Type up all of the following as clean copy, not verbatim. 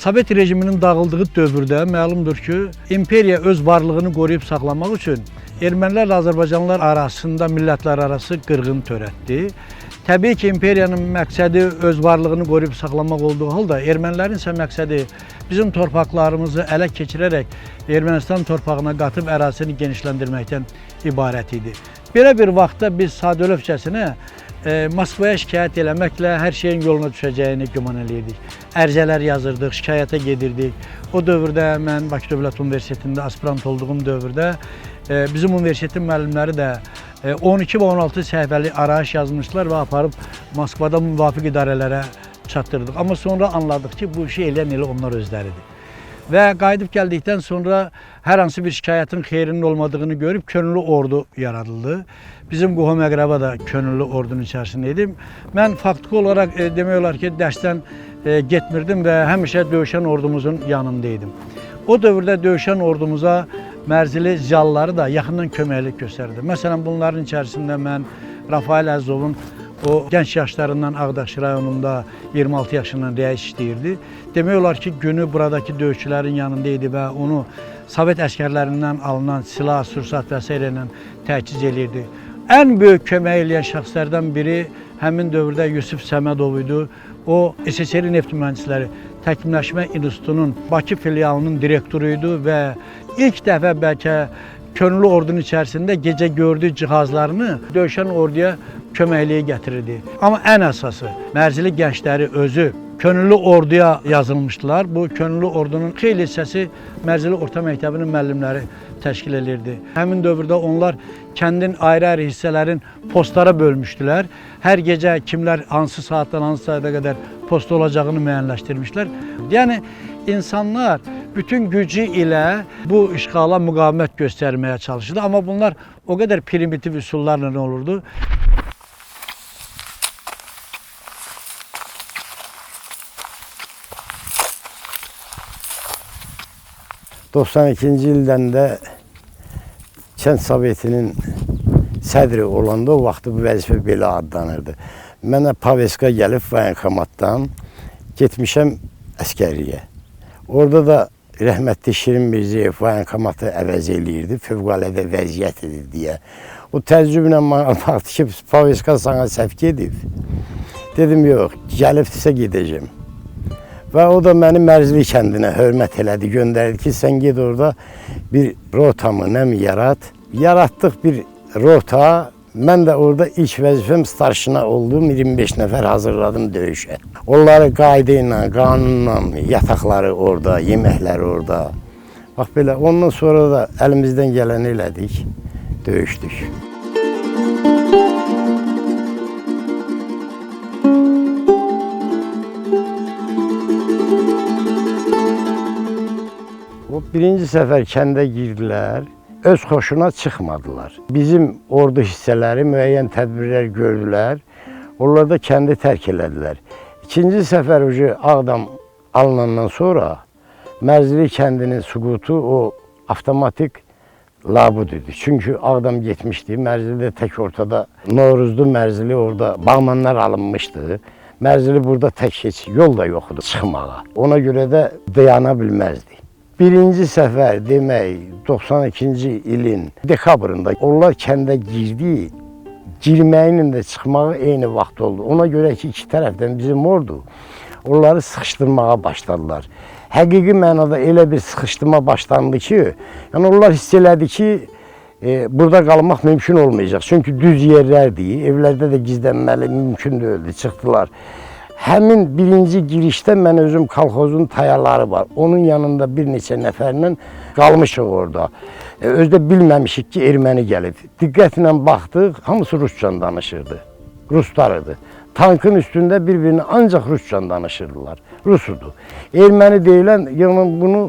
Sovet rejiminin dağıldığı dövrdə məlumdur ki, imperiya öz varlığını qoruyub saxlamaq üçün ermənilərlə Azərbaycanlılar arasında millətlər arası qırğın törətdi. Təbii ki, imperiyanın məqsədi öz varlığını qoruyub saxlamaq olduğu halda ermənilərin isə məqsədi bizim torpaqlarımızı ələ keçirərək Ermənistan torpağına qatıb ərazisini genişləndirməkdən ibarət idi. Belə bir vaxtda biz Sadölövçəsinə Moskvaya şikayət eləməklə hər şeyin yoluna düşəcəyini güman eləyirdik. Ərizələr yazırdıq, şikayətə gedirdik. O dövrdə mən Bakı Dövlət Universitetində aspirant olduğum dövrdə bizim universitetin müəllimləri də 12 və 16 səhifəli arayış yazmışlar və aparıb Moskvada müvafiq idarələrə çatdırdıq. Amma sonra anladıq ki, bu işi eləyən elə onlar özləridir. Və qayıdıb gəldikdən sonra hər hansı bir şikayətin xeyrinin olmadığını görüb könüllü ordu yaradıldı. Bizim qohum əqrəba da könüllü ordunun içərisində idim. Mən faktiki olaraq demək olar ki, dərsdən getmirdim və həmişə döyüşən ordumuzun yanındaydım. O dövrdə döyüşən ordumuza mərzili ziyalıları da yaxından köməklik göstərdi. Məsələn, bunların içərisində mən Rafael Əzovun o gənc yaşlarından Ağdaş rayonunda 26 yaşından rəis işləyirdi. Demək olar ki, günü buradakı döyüşçülərin yanındaydı və onu Sovet əskərlərindən alınan silah, sursat və s. ilə təchiz edirdi. Ən böyük kömək eləyən şəxslərdən biri həmin dövrdə Yusif Səmədov idi. O, SSR Neft Mühəndisləri Təkmilləşmə İnstitutunun Bakı filialının direktoru idi və ilk dəfə bəlkə könüllü ordunun içərisində gecə gördüyü cihazlarını döyüşən orduya köməkliyə gətirirdi. Amma ən əsası, mərzili gəncləri özü könüllü orduya yazılmışdılar. Bu könüllü ordunun xeyli hissəsi Mərzili Orta Məktəbinin müəllimləri təşkil edirdi. Həmin dövrdə onlar kəndin ayrı-ayrı hissələrin postlara bölmüşdülər. Hər gecə kimlər hansı saatdan hansı saata qədər post olacağını müəyyənləşdirmişlər. Yəni, insanlar bütün gücü ilə bu işğala müqavimət göstərməyə çalışırdı. Amma bunlar o qədər primitiv üsullarla olurdu. 92-ci ildən də Kənd Sovetinin sədri olanda o vaxtı bu vəzifə belə adlanırdı. Mənə Paveska gəlib voyenkomatdan getmişəm əskərliyə. Orada da rəhmətli Şirin Mirzəyev voyenkomatı əvəz eləyirdi, fövqəladə vəziyyət edir deyə. O təəccüblə mənə baxdı ki, Paveska sana səhv gedib. Dedim, yox, gəlibdirsə gedəcəm. Və o da məni Mərzili kəndinə hörmət elədi, göndərdi ki, sən ged orada bir rotamı nəmi yarat. Yaratdıq bir rota, mən də orada ilk vəzifəm starşina oldum, 25 nəfər hazırladım döyüşə. Onları qayda ilə, qanunla, yataqları orada, yeməkləri orada. Bax belə, ondan sonra da əlimizdən gələni elədik, döyüşdük. Birinci səfər kəndə girdilər, öz xoşuna çıxmadılar. Bizim ordu hissələri müəyyən tədbirlər gördülər, onlar da kəndi tərk elədilər. İkinci səfər Ağdam alınandan sonra Mərzili kəndinin süqutu o avtomatik labud idi. Çünki Ağdam getmişdi, Mərzili tək ortada Novruzlu Mərzili orada bağmanlar alınmışdı. Mərzili burada tək heç yol da yox idi çıxmağa. Ona görə də dayana bilməzdi. Birinci səfər demək 92-ci ilin dekabrında onlar kəndə girdi, girməyinin də çıxmağı eyni vaxt oldu. Ona görə ki, iki tərəfdən bizim ordu onları sıxışdırmağa başladılar. Həqiqi mənada elə bir sıxışdırma başlandı ki, yəni onlar hiss elədi ki, burada qalmaq mümkün olmayacaq. Çünki düz yerlərdir, evlərdə də gizlənməli mümkün deyildi, çıxdılar. Həmin birinci girişdə mən özüm kolxozun tayaları var. Onun yanında bir neçə nəfərlə qalmışıq orada. Özdə bilməmişik ki, erməni gəlib. Diqqətlə baxdıq, hamısı Rusca danışırdı. Ruslar idi. Tankın üstündə bir-birini ancaq Rusca danışırdılar. Rusudur. Erməni deyilən, yəni bunu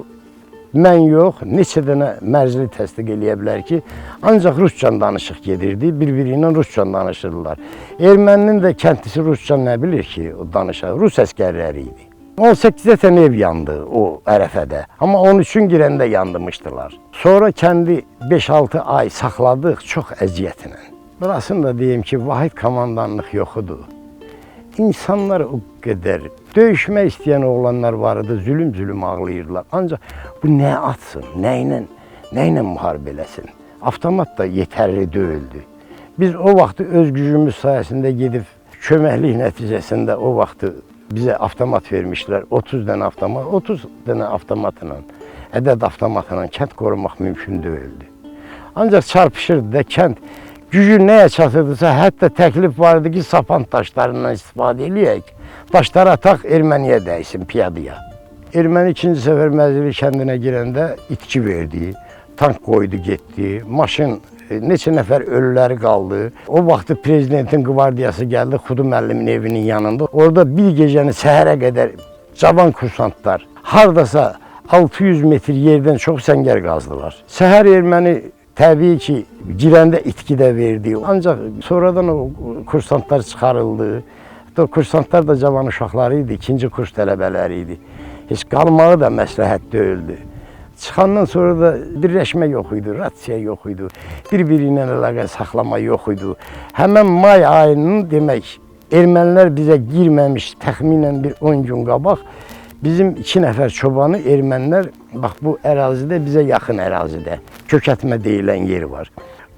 mən yox, neçə dənə Mərzili təsdiq eləyə bilər ki, ancaq Rusca danışıq gedirdi, bir-biri ilə Rusca danışırdılar. Erməninin də kəndlisi Rusca nə bilir ki, o danışar, Rus əskərləri idi. 18 tane ev yandı o ərəfədə, amma 13-ün girəndə yandımışdılar. Sonra kəndi 5-6 ay saxladıq çox əziyyətlə. Burasını da deyim ki, vahid komandanlıq yox idi. İnsanlar o qədər döyüşmək istəyən oğlanlar var idi, zülüm ağlayırdılar. Ancaq bu nə atsın, nə ilə müharibə eləsin? Avtomat da yetərli deyildi. Biz o vaxtı öz gücümüz sayəsində gedib köməklik nəticəsində o vaxtı bizə avtomat vermişlər. 30 dənə avtomatla, ədəd avtomatla kənd qorumaq mümkün deyildi. Ancaq çarpışırdı da kənd gücü nəyə çatırdısa, hətta təklif var idi ki, sapan daşlarından istifadə eləyək. Daşları ataq, erməniyə dəysin, piyadaya. Erməni ikinci səfər Məzili kəndinə girəndə itki verdi, tank qoydu, getdi, maşın, neçə nəfər ölüləri qaldı. O vaxtı prezidentin qvardiyası gəldi Xudu müəllimin evinin yanında. Orada bir gecəni səhərə qədər cavan kursantlar, hardasa 600 metr yerdən çox səngər qazdılar. Səhər erməni təbii ki, girəndə itki də verdi. Ancaq sonradan o kursantlar çıxarıldı. O kursantlar da cavan uşaqları idi, ikinci kurs tələbələri idi. Heç qalmağı da məsləhət deyildi. Çıxandan sonra da birləşmə yox idi, rasiya yox idi, bir-biri ilə əlaqə saxlama yox idi. Həmən may ayının demək, ermənilər bizə girməmiş təxminən bir 10 gün qabaq, bizim 2 nəfər çobanı ermənilər, bax bu ərazidə, bizə yaxın ərazidə, Kökətmə deyilən yer var.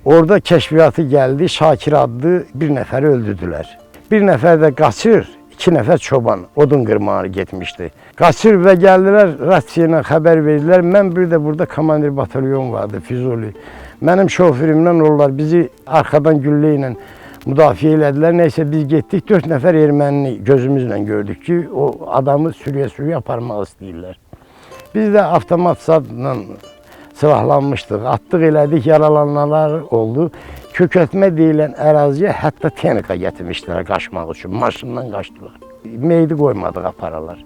Orada kəşfiyyatı gəldi, Şakir adlı bir nəfəri öldürdülər. Bir nəfər də qaçır, 2 nəfər çoban odun qırmağa getmişdi. Qaçır və gəldilər, rasiya ilə xəbər verdilər. Mən bir də burada komandir batalyon vardı, Füzuli. Mənim şoferimlə onlar bizi arxadan güllə ilə müdafiə elədilər. Nəysə biz getdik, 4 nəfər ermənini gözümüzlə gördük ki, o adamı sürüyə aparmaq istəyirlər. Biz də avtomat sadla silahlanmışdıq, attıq elədik, yaralananlar oldu. Kökətmə deyilən əraziyə hətta texnika gətirmişdilər qaçmaq üçün, maşından qaçdılar. Meyidi qoymadıq aparalar.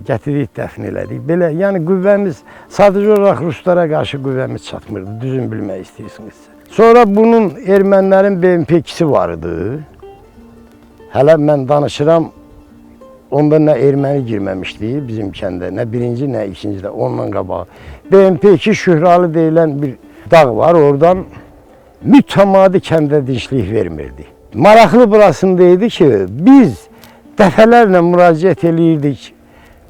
Gətirdik, dəfn elədik. Belə, yəni qüvvəmiz, sadəcə olaraq Ruslara qarşı qüvvəmiz çatmırdı, düzün bilmək istəyirsinizsə. Sonra bunun ermənilərin BMP-2-si var idi. Hələ mən danışıram, onda nə erməni girməmişdi bizim kəndə, nə birinci, nə ikinci də ondan qabağı. BMP-2 Şühralı deyilən bir dağ var, oradan mütəmadi kəndə dinçlik vermirdi. Maraqlı burasında idi ki, biz dəfələrlə müraciət eləyirdik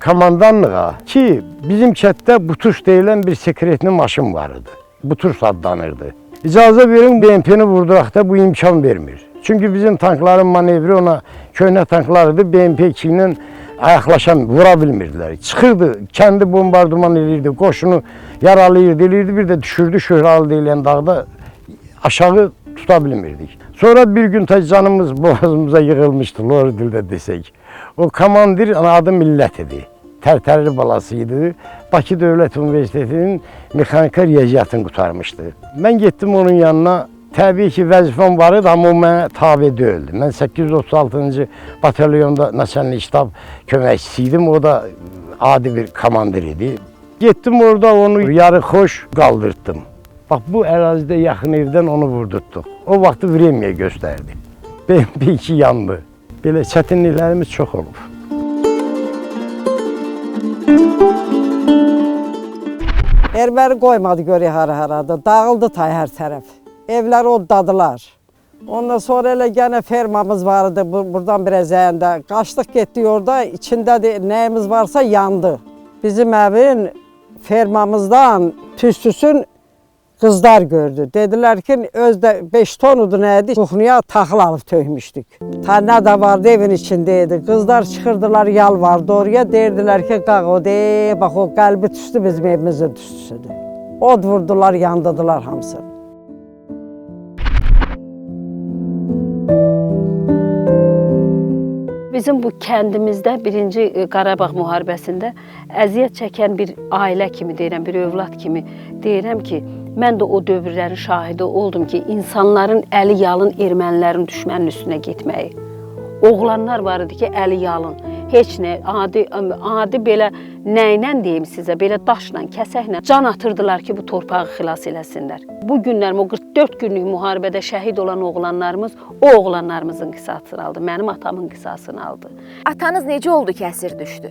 komandanlığa ki, bizim kənddə Butuş deyilən bir sekretli maşın var idi. Butuş adlanırdı. İcazə verin, BMP-ni vurduraq da bu imkan vermir. Çünki bizim tankların manevri ona köhnə tanklardı, BMP-2 ilə ayaqlaşan, vura bilmirdilər. Çıxırdı, kəndi bombardıman edirdi, qoşunu yaralayırdı, eləyirdi, bir də düşürdü Şöhralı deyilən dağda aşağı tuta bilmirdik. Sonra bir gün canımız boğazımıza yığılmışdı, lor dildə desək. O komandir adı Millət idi. Tərtərli balası idi. Bakı Dövlət Universitetinin mexanika riyaziyyatını qutarmışdı. Mən getdim onun yanına. Təbii ki, vəzifəm var idi, amma o mənə tabi deyildi. Mən 836-cı batalyonda naçalnik ştab köməkçisi idim. O da adi bir komandir idi. Getdim orada onu yarı xoş qaldırdım. Bax, bu ərazidə yaxın evdən onu vurdurtduq. O vaxtı vremiya göstərdi. BMP-2 yandı. Belə çətinliklərimiz çox olub. Erməni qoymadı görək hara-harada, dağıldı tay hər tərəf. Evləri odladılar. Ondan sonra elə gənə fermamız vardı buradan biraz əyəndə. Qaçdıq getdik orada, içində də nəyimiz varsa yandı. Bizim evin fermamızdan tüstüsün qızlar gördü. Dedilər ki, özdə 5 tonudur nəydi, kuxnuya taxıl alıb tökmüşdük. Nə də vardı evin içindəydi. Qızlar çıxırdılar, yalvardı oraya. Deyirdilər ki, qaq o de, bax o qəlbi tüstü bizim evimizin tüstüsüdür. Od vurdular, yandırdılar hamısını. Bizim bu kəndimizdə birinci Qarabağ müharibəsində əziyyət çəkən bir ailə kimi deyirəm, bir övlad kimi deyirəm ki, mən də o dövrlərin şahidi oldum ki, insanların əli yalın ermənilərin düşmənin üstünə getməyi. Oğlanlar var idi ki, əli yalın, heç nə, adi belə nəylə deyim sizə, belə daşla, kəsəklə can atırdılar ki, bu torpağı xilas eləsinlər. Bu günlər, o 44 günlük müharibədə şəhid olan oğlanlarımız, o oğlanlarımızın qisasını aldı, mənim atamın qisasını aldı. Atanız necə oldu ki, əsir düşdü?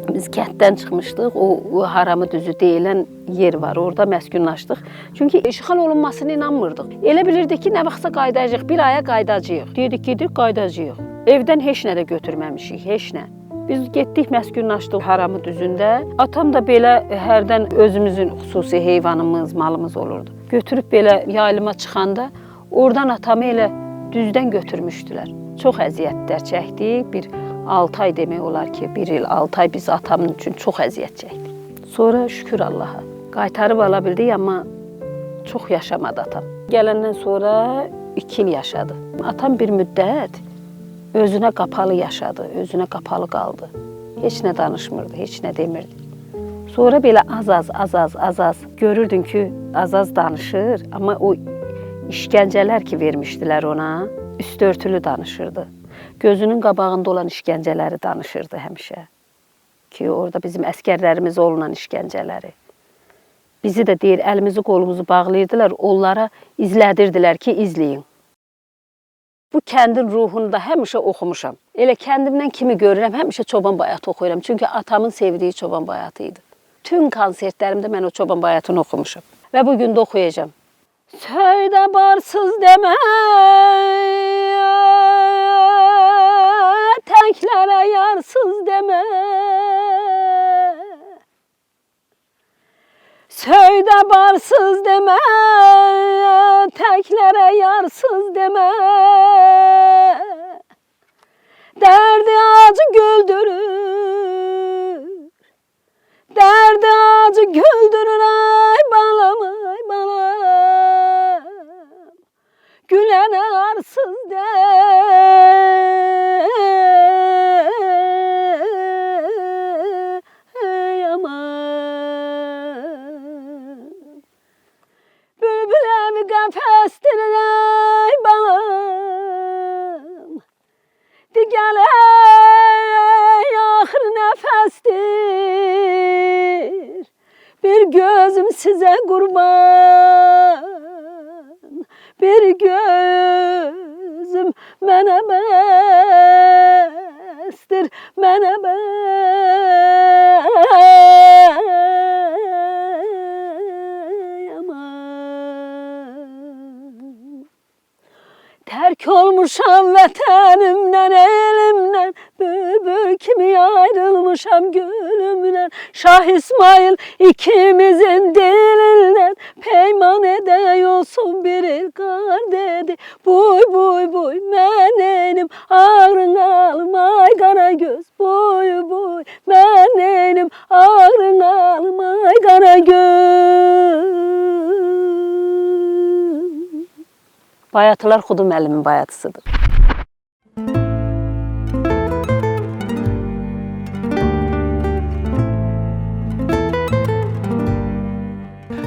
Biz kənddən çıxmışdıq, o Haramı düzü deyilən yer var, orada məskunlaşdıq. Çünki işğal olunmasına inanmırdıq. Elə bilirdik ki, nə vaxtsa qaydacağıq, bir aya qaydacağıq. Dedik, gedik, qaydacağıq. Evdən heç nə də götürməmişik, heç nə. Biz getdik, məskunlaşdıq Haramı düzündə. Atam da belə hərdən özümüzün xüsusi heyvanımız, malımız olurdu. Götürüb belə yayılıma çıxanda oradan atamı elə düzdən götürmüşdülər. Çox əziyyətlər çəkdik. Bir 6 ay demək olar ki, 1 il 6 ay biz atamın üçün çox əziyyət çəkdik. Sonra şükür Allaha qaytarıb ala bildik, amma çox yaşamadı atam. Gələndən sonra 2 il yaşadı. Atam bir müddət özünə qapalı yaşadı, özünə qapalı qaldı. Heç nə danışmırdı, heç nə demirdi. Sonra belə az-az görürdün ki, az danışır, amma o işgəncələr ki vermişdilər ona, üstü örtülü danışırdı. Gözünün qabağında olan işgəncələri danışırdı həmişə. Ki orada bizim əskərlərimiz olunan işgəncələri. Bizi də deyir, əlimizi qolumuzu bağlayırdılar, onlara izlədirdilər ki, izləyin. Bu kəndin ruhunu da həmişə oxumuşam. Elə kəndimdən kimi görürəm, həmişə Çoban Bayatı oxuyuram. Çünki atamın sevdiyi Çoban Bayatı idi. Tüm konsertlərimdə mən o Çoban Bayatını oxumuşam. Və bugün də oxuyacağam. Söydə barsız demə, təklərə yarsız demə. Söydə barsız demə, təklərə yarsız demə. Dərdi acı güldürür, dərdi acı güldürür, ay balam, ay balam. Gülənə arsız de, ey aman. Bülbül evi qəfəsdir, ey balam. Digəl ey axır nəfəsdir, bir gözüm sizə qurban, bir gözüm mənə bəsdir, mənə Tərk olmuşam vətənimdən, elimdən, bülbül kimi ayrılmışam gülümdən. Şah İsmail ikimizin dilindən, peyman edək olsun bir il qar dedi. Buy buy buy mən eynim, ağrın alma ay qara göz. Buy buy mən eynim, ağrın alma ay qara göz. Bayatılar Xudu müəllimin bayatısıdır.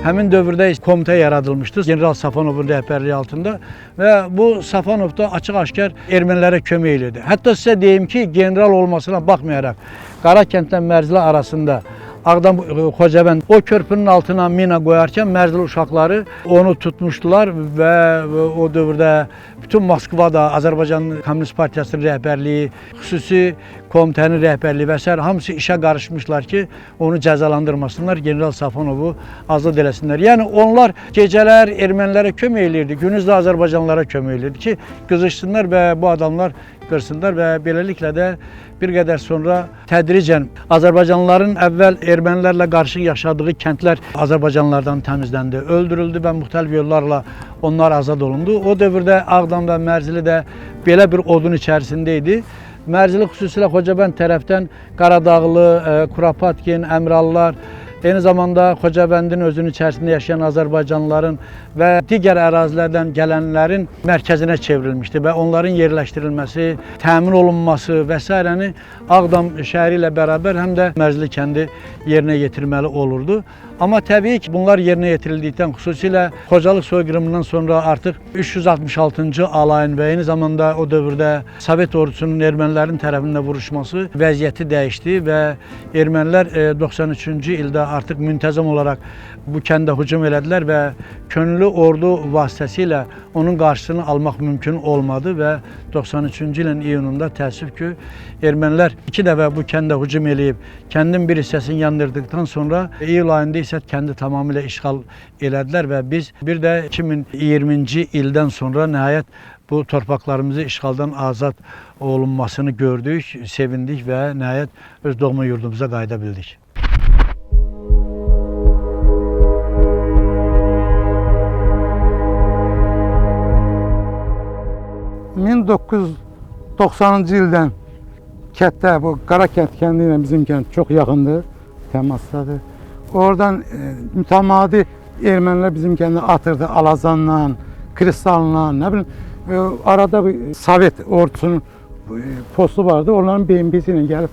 Həmin dövrdə komitə yaradılmışdı General Safanovun rəhbərliyi altında və bu Safanov da açıq-aşkar ermənilərə kömək edirdi. Hətta sizə deyim ki, general olmasına baxmayaraq Qarakəndlə Mərzili arasında Ağdam Xocavənd o körpünün altına mina qoyarkən Mərzili uşaqları onu tutmuşdular və o dövrdə bütün Moskvada Azərbaycan Komünist Partiyasının rəhbərliyi, xüsusi komitənin rəhbərliyi və s. hamısı işə qarışmışlar ki, onu cəzalandırmasınlar, General Safanovu azad eləsinlər. Yəni onlar gecələr ermənilərə kömək edirdi, gündüz də Azərbaycanlılara kömək edirdi ki, qızışsınlar və bu adamlar qırsınlar və beləliklə də bir qədər sonra tədricən Azərbaycanlıların əvvəl ermənilərlə qarşı yaşadığı kəndlər Azərbaycanlılardan təmizləndi, öldürüldü və müxtəlif yollarla onlar azad olundu. O dövrdə Ağdam və Mərzili də belə bir odun içərisində idi. Mərzili xüsusilə Xocavənd tərəfdən Qaradağlı, Kuropatkin, Əmrallar, eyni zamanda Xocavəndin özünün içərisində yaşayan Azərbaycanlıların və digər ərazilərdən gələnlərin mərkəzinə çevrilmişdi və onların yerləşdirilməsi, təmin olunması və s. Ağdam şəhəri ilə bərabər həm də Mərzili kəndi yerinə yetirməli olurdu. Amma təbii ki, bunlar yerinə yetirildikdən, xüsusilə Xocalıq soyqırımından sonra artıq 366-cı alayın və eyni zamanda o dövrdə Sovet ordusunun ermənilərin tərəfində vuruşması vəziyyəti dəyişdi və ermənilər 93-cü ildə artıq müntəzəm olaraq bu kəndə hücum elədilər və könüllü ordu vasitəsilə onun qarşısını almaq mümkün olmadı və 93-cü ilin iyununda təəssüf ki, ermənilər 2 dəfə bu kəndə hücum eləyib, kəndin bir hissəsini yandırdıqdan sonra iyul ayında isə kəndi tamamilə işğal elədilər və biz bir də 2020-ci ildən sonra nəhayət bu torpaqlarımızı işğaldan azad olunmasını gördük, sevindik və nəhayət öz doğma yurdumuza qayıda bildik. ...1990-cı ildən kətdə, bu Qarakənd kəndi ilə bizim kənd çox yaxındır, təmasdadır. Oradan mütəmadi ermənilər bizim kəndə atırdı, Alazanla, Kristalla, nə bilim, arada bir Sovet ordusunun postu vardı, onların BMP'si ilə gəlib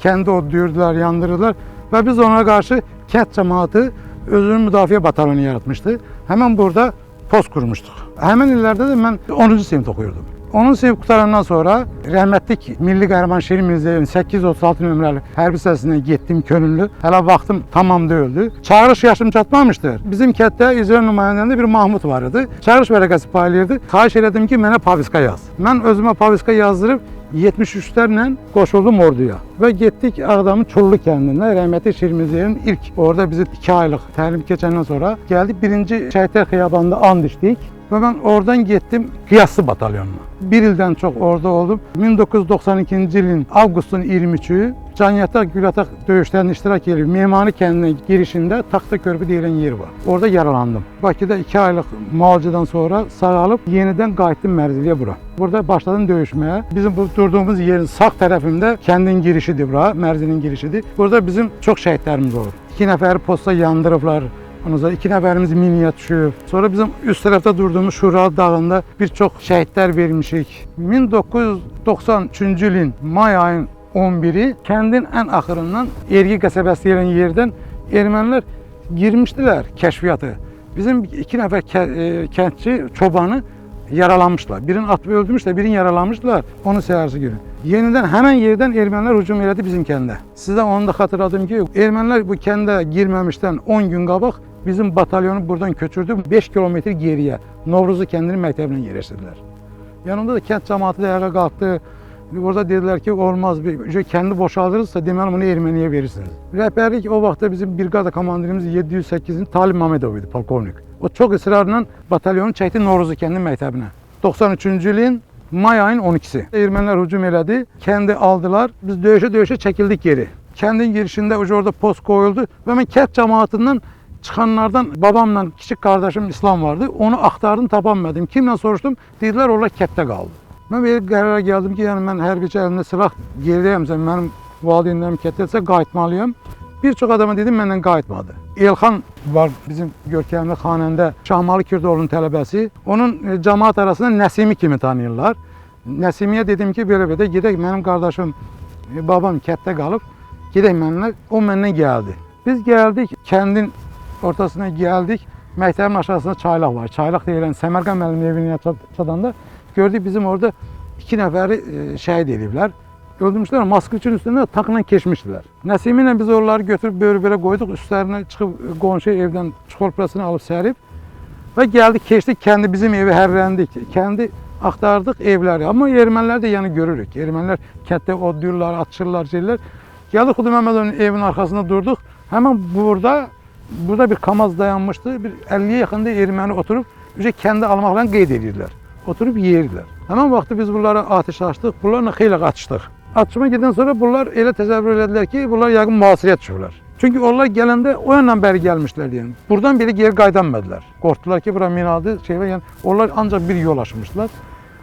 kəndi odlayırdılar, yandırırdılar və biz ona qarşı kənd cəmaatı özünün müdafiə batalyonu yaratmışdı. Həmin burada post kurmuşduq. Həmin illərdə də mən 10-cu sinif oxuyurdum. 10-cu sinif qutarandan sonra rəhmətlik Milli Qəhrəman Şirin Mirzəyevin 836 nömrəli hərbi hissəsinə getdim könüllü. Hələ vaxtım tamam deyildi. Çağırış yaşım çatmamışdır. Bizim kətdə icra nümayəndəsində bir Mahmud var idi. Çağırış vərəqəsi paylayırdı. Xahiş elədim ki, mənə paviska yaz. Mən özümə paviska yazdırıb 73'lərlə qoşuldum orduya və getdik Ağdamın Çullu kəndində rəhmətli Şirin Mirzəyevin ilk orada bizi 2 aylıq təlim keçəndən sonra gəldik 1-ci Şəhidlər Xiyabanında and içdik və mən oradan getdim Qiyaslı batalyonuna. 1 ildən çox orada oldum. 1992-ci ilin avqustun 23-ü Canyataq Gülataq döyüşlərində iştirak edib Memani kəndinin girişində Taxta Körpü deyilən yer var. Orada yaralandım. Bakıda 2 aylıq müalicədən sonra sağalıb yenidən qayıtdım Mərziliyə bura. Burada başladım döyüşməyə. Bizim bu durduğumuz yerin sağ tərəfində kəndin girişidir bura, Mərzilin girişidir. Burada bizim çox şəhidlərimiz olub. 2 nəfəri posta yandırıblar. Ondan sonra 2 nəfərimiz miniyə düşüb. Sonra bizim üst tərəfdə durduğumuz Şuralı dağında bir çox şəhidlər vermişik. 1993-cü ilin may ayın 11-i kəndin ən axırından Ergi qəsəbəsi deyilən yerdən ermənilər girmişdilər kəşfiyyatı. Bizim 2 nəfər kəndçi çobanı yaralanmışlar. Birini atıb öldürmüşlər, birini yaralanmışlar. Onu səhərsi günü. Yenidən həmən yerdən ermənilər hücum elədi bizim kəndə. Sizə onu da xatırladım ki, ermənilər bu kəndə girməmişdən 10 gün qabaq bizim batalyonu buradan köçürdü. 5 kilometr geriyə Novruzlu kəndinin məktəbinə yerləşdirdilər. Yanında da kənd cəmaatı da ayağa qalxdı. Orada dedilər ki, olmaz, kəndi boşaldırırsa deməli bunu erməniyə verirsiniz. Rəhbərlik o vaxtda bizim brigada komandirimiz 708-in Talib Mamedov idi, polkovnik. O çox ısrarla batalyonu çəkdi Novruzlu kəndinin məktəbinə. 93-cü ilin may ayın 12-si. Ermənilər hücum elədi, kəndi aldılar. Biz döyüşə çəkildik geri. Kəndin girişində orada post qoyuldu və mən kənd cəmaatından çıxanlardan babamla kiçik qardaşım İslam vardı. Onu axtardım, tapamadım. Kimlə soruşdum? Dedilər, onlar kətdə qaldı. Mən belə qərara gəldim ki, yəni mən hərbiçi əlimdə silah geridəyəmsə, mənim valideynlərim kətdəsə qayıtmalıyam. Bir çox adama dedim, məndən qayıtmadı. Elxan var, bizim görkəmli xanəndə Şahmalı Kürdoğlu'nun tələbəsi. Onun cəmaat arasında Nəsimi kimi tanıyırlar. Nəsimiyə dedim ki, belə gedək, mənim qardaşım, babam kətdə qalıb, gedək mənimlə. O məndən gəldi. Biz gəldik, kəndin ortasına gəldik. Məktəbin aşağısında çaylaq var. Çaylaq deyilən Səmərqan müəllimin evinə çatanda gördük bizim orada 2 nəfəri şəhid ediblər. Öldürmüşlər, Moskviçin üstündə tankla keçmişdilər. Nəsimi ilə biz onları götürüb belə qoyduq, üstlərinə çıxıb qonşu evdən çikolpasını alıb sərib və gəldik, keçdik, kəndi bizim evi hərrəndik, kəndi axtardıq evləri. Amma ermənilər də yəni görürük. Ermənilər kənddə odlayırlar, atışırlar, şeylər. Gəldik Xudu Məmmədovun evinin arxasında durduq. Həmin burada bir kamaz dayanmışdı. Bir 50'ye yaxında erməni oturub kəndi almaqlarını qeyd edirlər. Oturub yeyirdilər. Həmin vaxtı biz bunlara atəş açdıq, bunlarla xeyli atışdıq. Atışma gedən sonra bunlar elə təsəvvür elədilər ki, bunlar yəqin mühasirəyə düşüblər. Çünki onlar gələndə o yandan bəri gəlmişlər deyən. Buradan biri geri qayıdanmadılar. Qorxdular ki, bura minadı, yəni onlar ancaq bir yol açmışlar.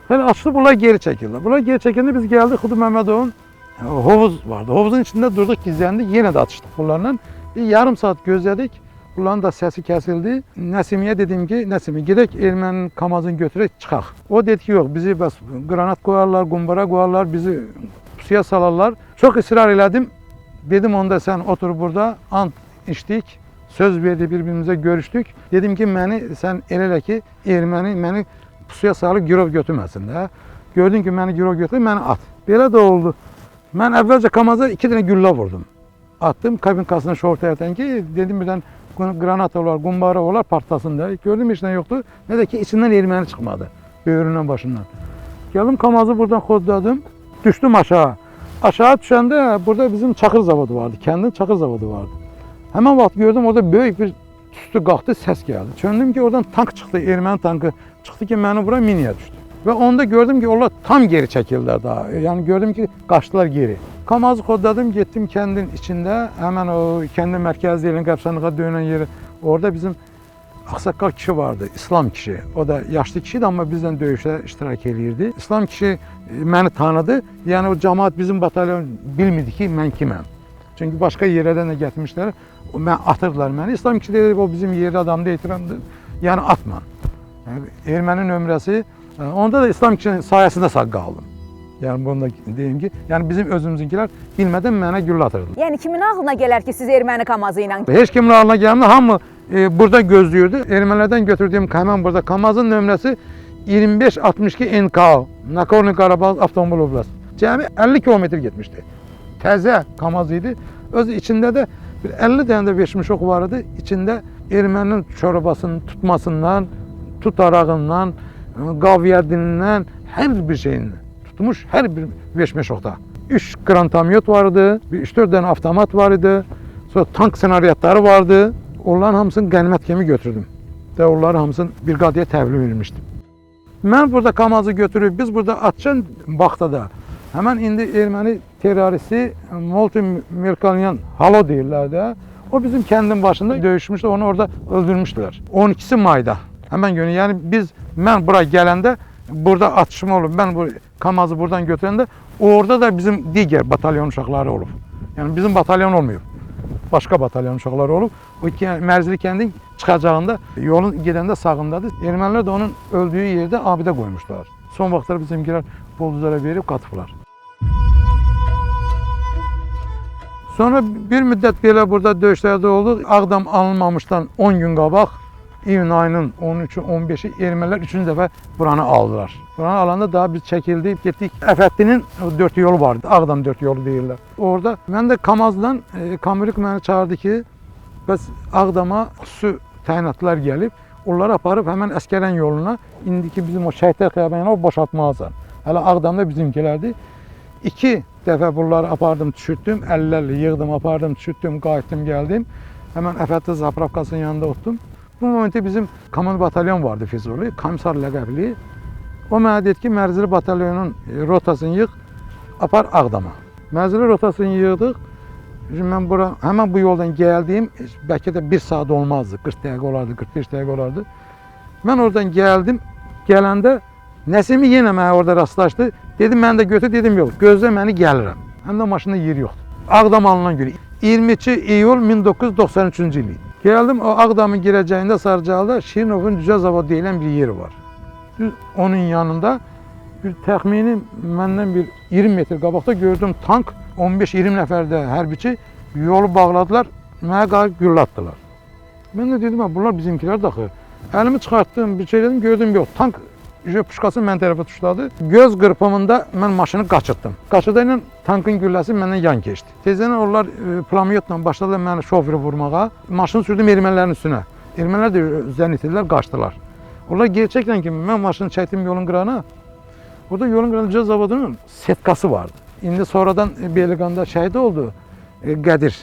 Yəni açdı, bunlar geri çəkildilər. Bunlar geri çəkəndə biz gəldik Xudu Məmmədovun hovuz vardı. Hovuzun içində durduq, gizləndik, yenə də atışdıq bunlarla. Yarım saat gözlədik. Bunların da səsi kəsildi. Nəsimiyə dedim ki, Nəsimi, gedək erməninin kamazını götürək, çıxaq. O dedi ki, yox, bizi bəs qranat qoyarlar, qumbara qoyarlar, bizi pusuya salarlar. Çox ısrar elədim. Dedim, onda sən otur burada, ant içdik, söz verdi, bir-birimizə görüşdük. Dedim ki, sən elə ki, erməni məni pusuya salıb girov götürməsin də. Gördün ki, məni girov götürür, məni at. Belə də oldu. Mən əvvəlcə kamaza 2 dənə güllə vurdum. Attım kabinkasına şort ərtən ki, dedim birdən granat olar, qumbara olar, partlasın da. Gördüm heç nə yoxdur. Nə də ki, içindən erməni çıxmadı. Böyründən, başından. Gəldim, kamazı buradan xodladım. Düşdüm aşağı. Aşağı düşəndə burada bizim çaxır zavodu vardı. Kəndin çaxır zavodu vardı. Həmən vaxt gördüm, orada böyük bir tüstü qalxdı, səs gəldi. Çöndüm ki, oradan tank çıxdı, erməni tankı çıxdı ki, məni bura miniyə düşdü. Ve onda gördüm ki onlar tam geri çekildiler daha. Yani gördüm ki kaçtılar geri. Kamazı kodladım, gittim kendin içinde. Hemen o kendi merkez değilin kapsanlığa dönen yeri. Orada bizim Aksakal kişi vardı, İslam kişi. O da yaşlı kişiydi ama bizden döyüşte iştirak edirdi. İslam kişi beni tanıdı. Yani o cemaat bizim batalyon bilmedi ki ben kimim. Çünkü başka yerlerden de getirmişler. Ben atırdılar beni. İslam kişi dedi o bizim yerli adam değil. Yani atma. Yani Ermeni nömrəsi. Onda da İslam kişinin sayesinde sağ kaldım. Yani bunu da diyeyim ki, yani bizim özümüzünkiler bilmeden mənə güllə atırdı. Yəni kimin ağlına gələr ki, siz erməni kamazı ilə? Heç kimin ağlına gelmedi. Hamı burada gözlüyordu. Ermənilərdən götürdüyüm hemen burada Kamazın nömrəsi 2562 NK. Nakorno Qarabağ Avtomobil Oblast. Cəmi 50 kilometr getmişdi. Təzə Kamaz idi. Öz içində də bir 50 dənə də veşmişoq var idi. İçində erməninin çorbasının tutmasından, tutarağından, qavyadindən, hər bir şeyini tutmuş, hər bir veşmişoqda. 3 grantamyot vardı, 3-4 dənə avtomat var idi. Sonra tank senaryatları vardı. Onların hamısını qənimət kimi götürdüm. Və onların hamısını briqadaya təhvil verilmişdim. Mən burada Kamazı götürüb, biz burada Atçan Baxtada həmən indi erməni terroristi Multimerkalyan Halo deyirlər də. O bizim kəndin başında döyüşmüşdü, onu orada öldürmüşdülər. 12 mayda həmən günü. Yəni mən bura gələndə burada atışma olub. Mən bu Kamazı buradan götürəndə orada da bizim digər batalyon uşaqları olub. Yəni bizim batalyon olmuyor. Başqa batalyon uşaqları olub. O Mərzili kəndin çıxacağında yolun gedəndə sağındadır. Ermənilər də onun öldüyü yerdə abidə qoymuşlar. Son vaxtlar bizimkilər buldozera verib qatıblar. Sonra bir müddət belə burada döyüşlərdə oldu. Ağdam alınmamışdan 10 gün qabaq iyun ayının 13-ü, 15-i ermənilər 3-cü dəfə buranı aldılar. Buranı alanda daha biz çəkildik, getdik. Əfəddinin 4 yolu vardı. Ağdam 4 yolu deyirlər. Orada mən də Kamazdan Kamurik məni çağırdı ki, bəs Ağdama xüsusi təyinatlar gəlib, onları aparıb həmən Əskərən yoluna, indiki bizim o Şəhidlər Xiyabanına o boşaltmalısan. Hələ Ağdamda bizimkilərdir. 2 dəfə bunları apardım, düşürtdüm, əllərlə yığdım, apardım, düşürtdüm, qayıtdım, gəldim. Həmən Əfəddi Zapravkasının yanında otdum. Bu momentdə bizim komand batalyon vardı Füzuli, komissar ləqəbli. O mənə dedi ki, Mərzili batalyonun rotasını yığ, apar Ağdama. Mərzili rotasını yığdıq. Mən bura, həmən bu yoldan gəldim, bəlkə də 1 saat olmazdı, 40 dəqiqə olardı, 45 dəqiqə olardı. Mən oradan gəldim, gələndə Nəsimi yenə mənə orada rastlaşdı. Dedim, mən də götür, dedim, yox, gözlə məni gəlirəm. Həm də maşında yeri yoxdur. Ağdam alınan günü, 22 iyul 1993-cü il. Gəldim, o Ağdamın girəcəyində Sarıcalıda Şirinovun Cüzə Zavod deyilən bir yeri var. Onun yanında bir təxmini məndən bir 20 metr qabaqda gördüm tank, 15-20 nəfər də hərbiçi yolu bağladılar, mənə qalıb güllə atdılar. Mən də dedim, bunlar bizimkilər daxı. Əlimi çıxartdım, bir şey dedim, gördüm, yox, tank puşkası mən tərəfə tuşladı. Göz qırpımında mən maşını qaçırtdım. Qaçırda ilə tankın gülləsi məndən yan keçdi. Tezdən onlar plamyotla başladılar məni şoförü vurmağa. Maşını sürdüm ermənilərin üstünə. Ermənilər də zənn etdilər, qaçdılar. Onlar geri çəkilən kimi mən maşını çəkdim yolun qırağına. Burada yolun qırağında Cüzə Zavodunun setkası vardı. İndi sonradan Beyləqanda şəhid oldu Qədir.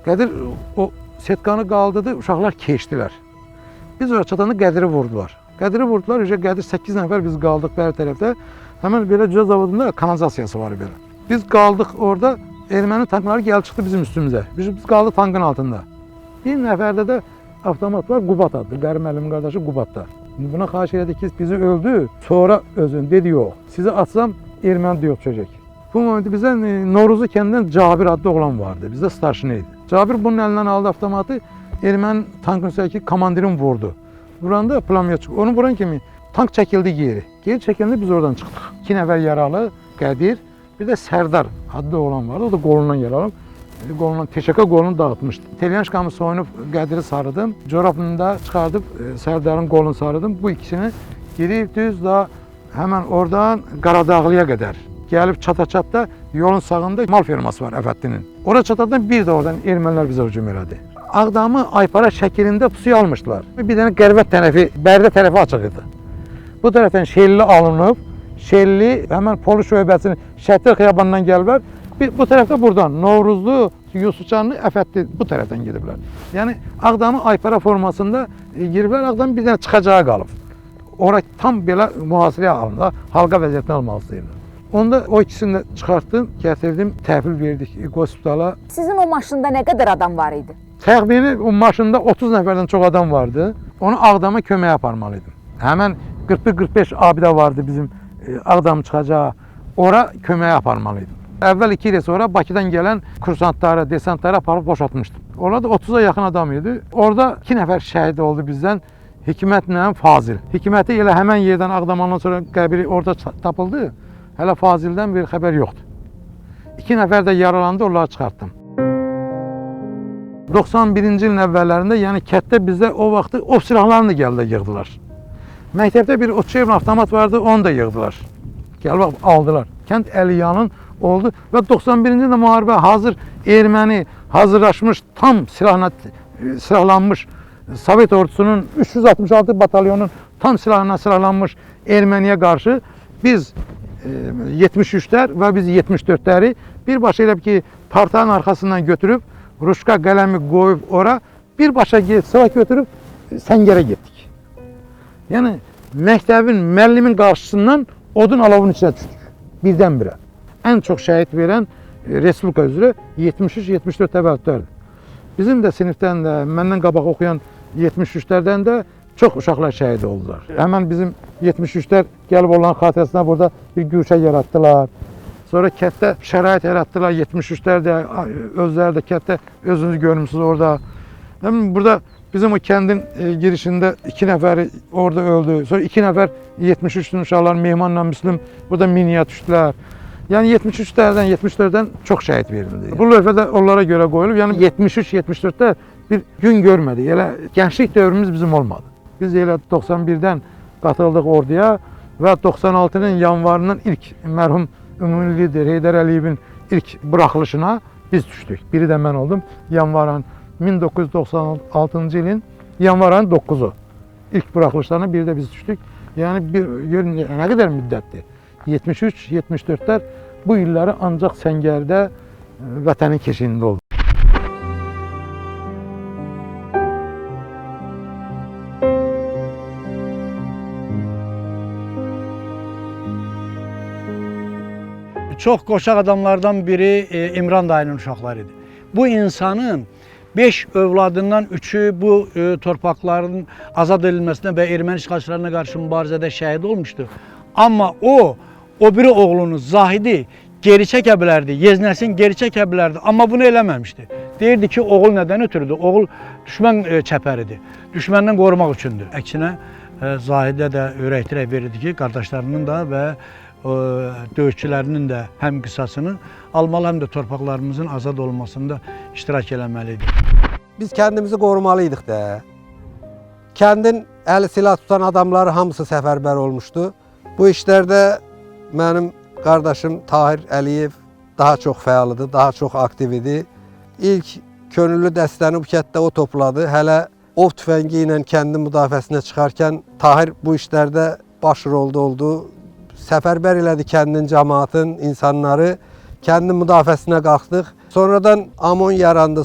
Qədir o setkanı qaldırdı, uşaqlar keçdilər. Biz oraya çatanda Qədiri vurdular. Qədiri vurdular, Qədir 8 nəfər biz qaldıq bəri tərəfdə. Həmən belə Cüzə Zavodunda kanalizasiyası var belə. Biz qaldıq orada, erməni tankları gəlib çıxdı bizim üstümüzə. Biz qaldıq tankın altında. Bir nəfərdə də avtomat var, Qubat adlı. Qərim Əlimin qardaşı Qubatda. Buna xahiş elədik ki, bizi öldü, sonra özün dedi, yox. Sizi atsam erməni də yox çökəcək. Bu momentdə bizə Noruzu kəndindən Cabir adlı oğlan vardı. Bizdə starşını idi. Cabir bunun əlindən aldı avtomatı, erməni tankın üstəki komandirin vurdu. Vuranda plamyot çıxdı. Onu vuran kimi tank çəkildi geri. Geri çəkiləndə biz oradan çıxdıq. 2 nəfər yaralı, Qədir, bir də Sərdar adlı oğlan vardı. O da qolundan yaralı. Teşəkkə qolunu dağıtmışdı. Telyanşkamı soyunub Qədiri sarıdım. Corabını da çıxardıb Sərdarın qolunu sarıdım. Bu ikisini girib düz da həmən oradan Qaradağlıya qədər gəlib çata-çatda yolun sağında mal ferması var Əfəddinin. Ora çatardan bir də oradan ermənilər bizə hücum elədi. Ağdamı Aypara şəklində pusuya almışdılar. Bir dənə Qərvət tərəfi, Bərdə tərəfi açıq idi. Bu tərəfdən Şelli alınıb, Şelli həmən polis şöbəsinin Şəhidlər Xiyabanından gəliblər. Bu tərəfdə buradan Novruzlu, Yusufcanlı, Əfəddi bu tərəfdən gediblər. Yəni Ağdamı Aypara formasında giriblər, Ağdam bir dənə çıxacağı qalıb. ora tam belə mühasirəyə alındı, halqa vəziyyətinə almalısıydı. Onda o ikisini də çıxartdım, gətirdim, təhvil verdik hospitala. Sizin o maşında nə qədər adam var idi? Təxmini o maşında 30 nəfərdən çox adam vardı. Onu Ağdama köməyə aparmalıydım. Həmən 41-45 abidə vardı bizim Ağdam çıxacağı. Ora köməyə aparmalıydım. Əvvəl 2 il sonra Bakıdan gələn kursantları, desantları aparıb boşaltmışdım. Orada 30'a yaxın adam idi. Orada 2 nəfər şəhid oldu bizdən. Hikmətlə Fazil. Hikməti elə həmən yerdən Ağdamandan sonra qəbri orada tapıldı. Hələ Fazildən bir xəbər yoxdur. 2 nəfər də yaralandı, onları çıxartdım. 91-ci ilin əvvəllərində, yəni kətdə bizdə o vaxtı ov silahlarını gəldə yığdılar. Məktəbdə bir Otçevin avtomat vardı, onu da yığdılar. Gəlib aldılar. Kənd əliyanın oldu və 91-ci ildə müharibə hazır erməni hazırlaşmış, tam silahlanmış Sovet ordusunun 366 batalyonun tam silahına silahlanmış Erməniyə qarşı biz 73'ler ve biz 74'leri birbaşa elə ki partağın arkasından götürüp ruşka qələmi qoyub ora birbaşa silah götürüp Səngərə getdik. Yəni məktəbin, müəllimin qarşısından odun alovun içine düşdük. Birdən-birə. Ən çox şəhid verən Respublika üzrə 73-74 təvəllüdlərdir. Bizim də sinifdən də, məndən qabaq oxuyan 73'lərdən də çox uşaqlar şəhid oldular. Həmən bizim 73'lər gəlib olan xatirəsinə burada bir güşə yaratdılar. Sonra kətdə şərait yaratdılar. 73'lər də özləri də kətdə özünüz görmüsünüz orada. Burada bizim o kəndin girişində 2 nəfəri orada öldü. Sonra 2 nəfər 73'lü uşaqlar Mehmanla Müslüm burada miniyə düşdülər. Yəni 73'lərdən, 74'dən çox şəhid verildi. Bu lövhədə onlara görə qoyulub. Yəni 73-74'də bir gün görmədi. Elə gənclik dövrümüz bizim olmadı. Biz elə 91'dən qatıldıq orduya və 96'nın yanvarının ilk mərhum ümumi lider Heydər Əliyevin ilk buraxılışına biz düşdük. Biri də mən oldum. Yanvarın 1996-cı ilin yanvarın 9'u. İlk buraxılışlarına biri də biz düşdük. Yəni nə qədər müddətdir? 73-74'lər bu illəri ancaq Səngərdə vətənin keşiyində oldu. Çox qoçaq adamlardan biri İmran dayının uşaqları idi. Bu insanın 5 övladından 3'ü bu torpaqların azad edilməsində və erməni işğalçılarına qarşı mübarizədə şəhid olmuşdu. Amma o biri oğlunu Zahidi geri çəkə bilərdi, Yeznəsin geri çəkə bilərdi. Amma bunu eləməmişdi. Deyirdi ki, oğul nədən ötürüdür? Oğul düşmən çəpəridir. Düşməndən qorumaq üçündür. Əksinə Zahidə də ürəkdirək verirdi ki, qardaşlarının da və döyüşçülərinin də həm qisasını almalı, həm də torpaqlarımızın azad olmasında iştirak eləməlidir. Biz kendimizi korumalıydık da. Kendin eli silah tutan adamları hamısı səfərbər olmuştu. Bu işlerde benim kardeşim Tahir Əliyev daha çok fəal idi, daha çok aktiv idi. İlk könüllü dəstəni bu kətdə o topladı. Hələ ov tüfəngi ilə kəndi müdafiəsinə çıxarkən Tahir bu işlerde baş rolda oldu. Səfərbər elədi kəndin, cəmaatın, insanları. Kəndin müdafiəsinə qalxdıq. Sonradan AMON yarandı,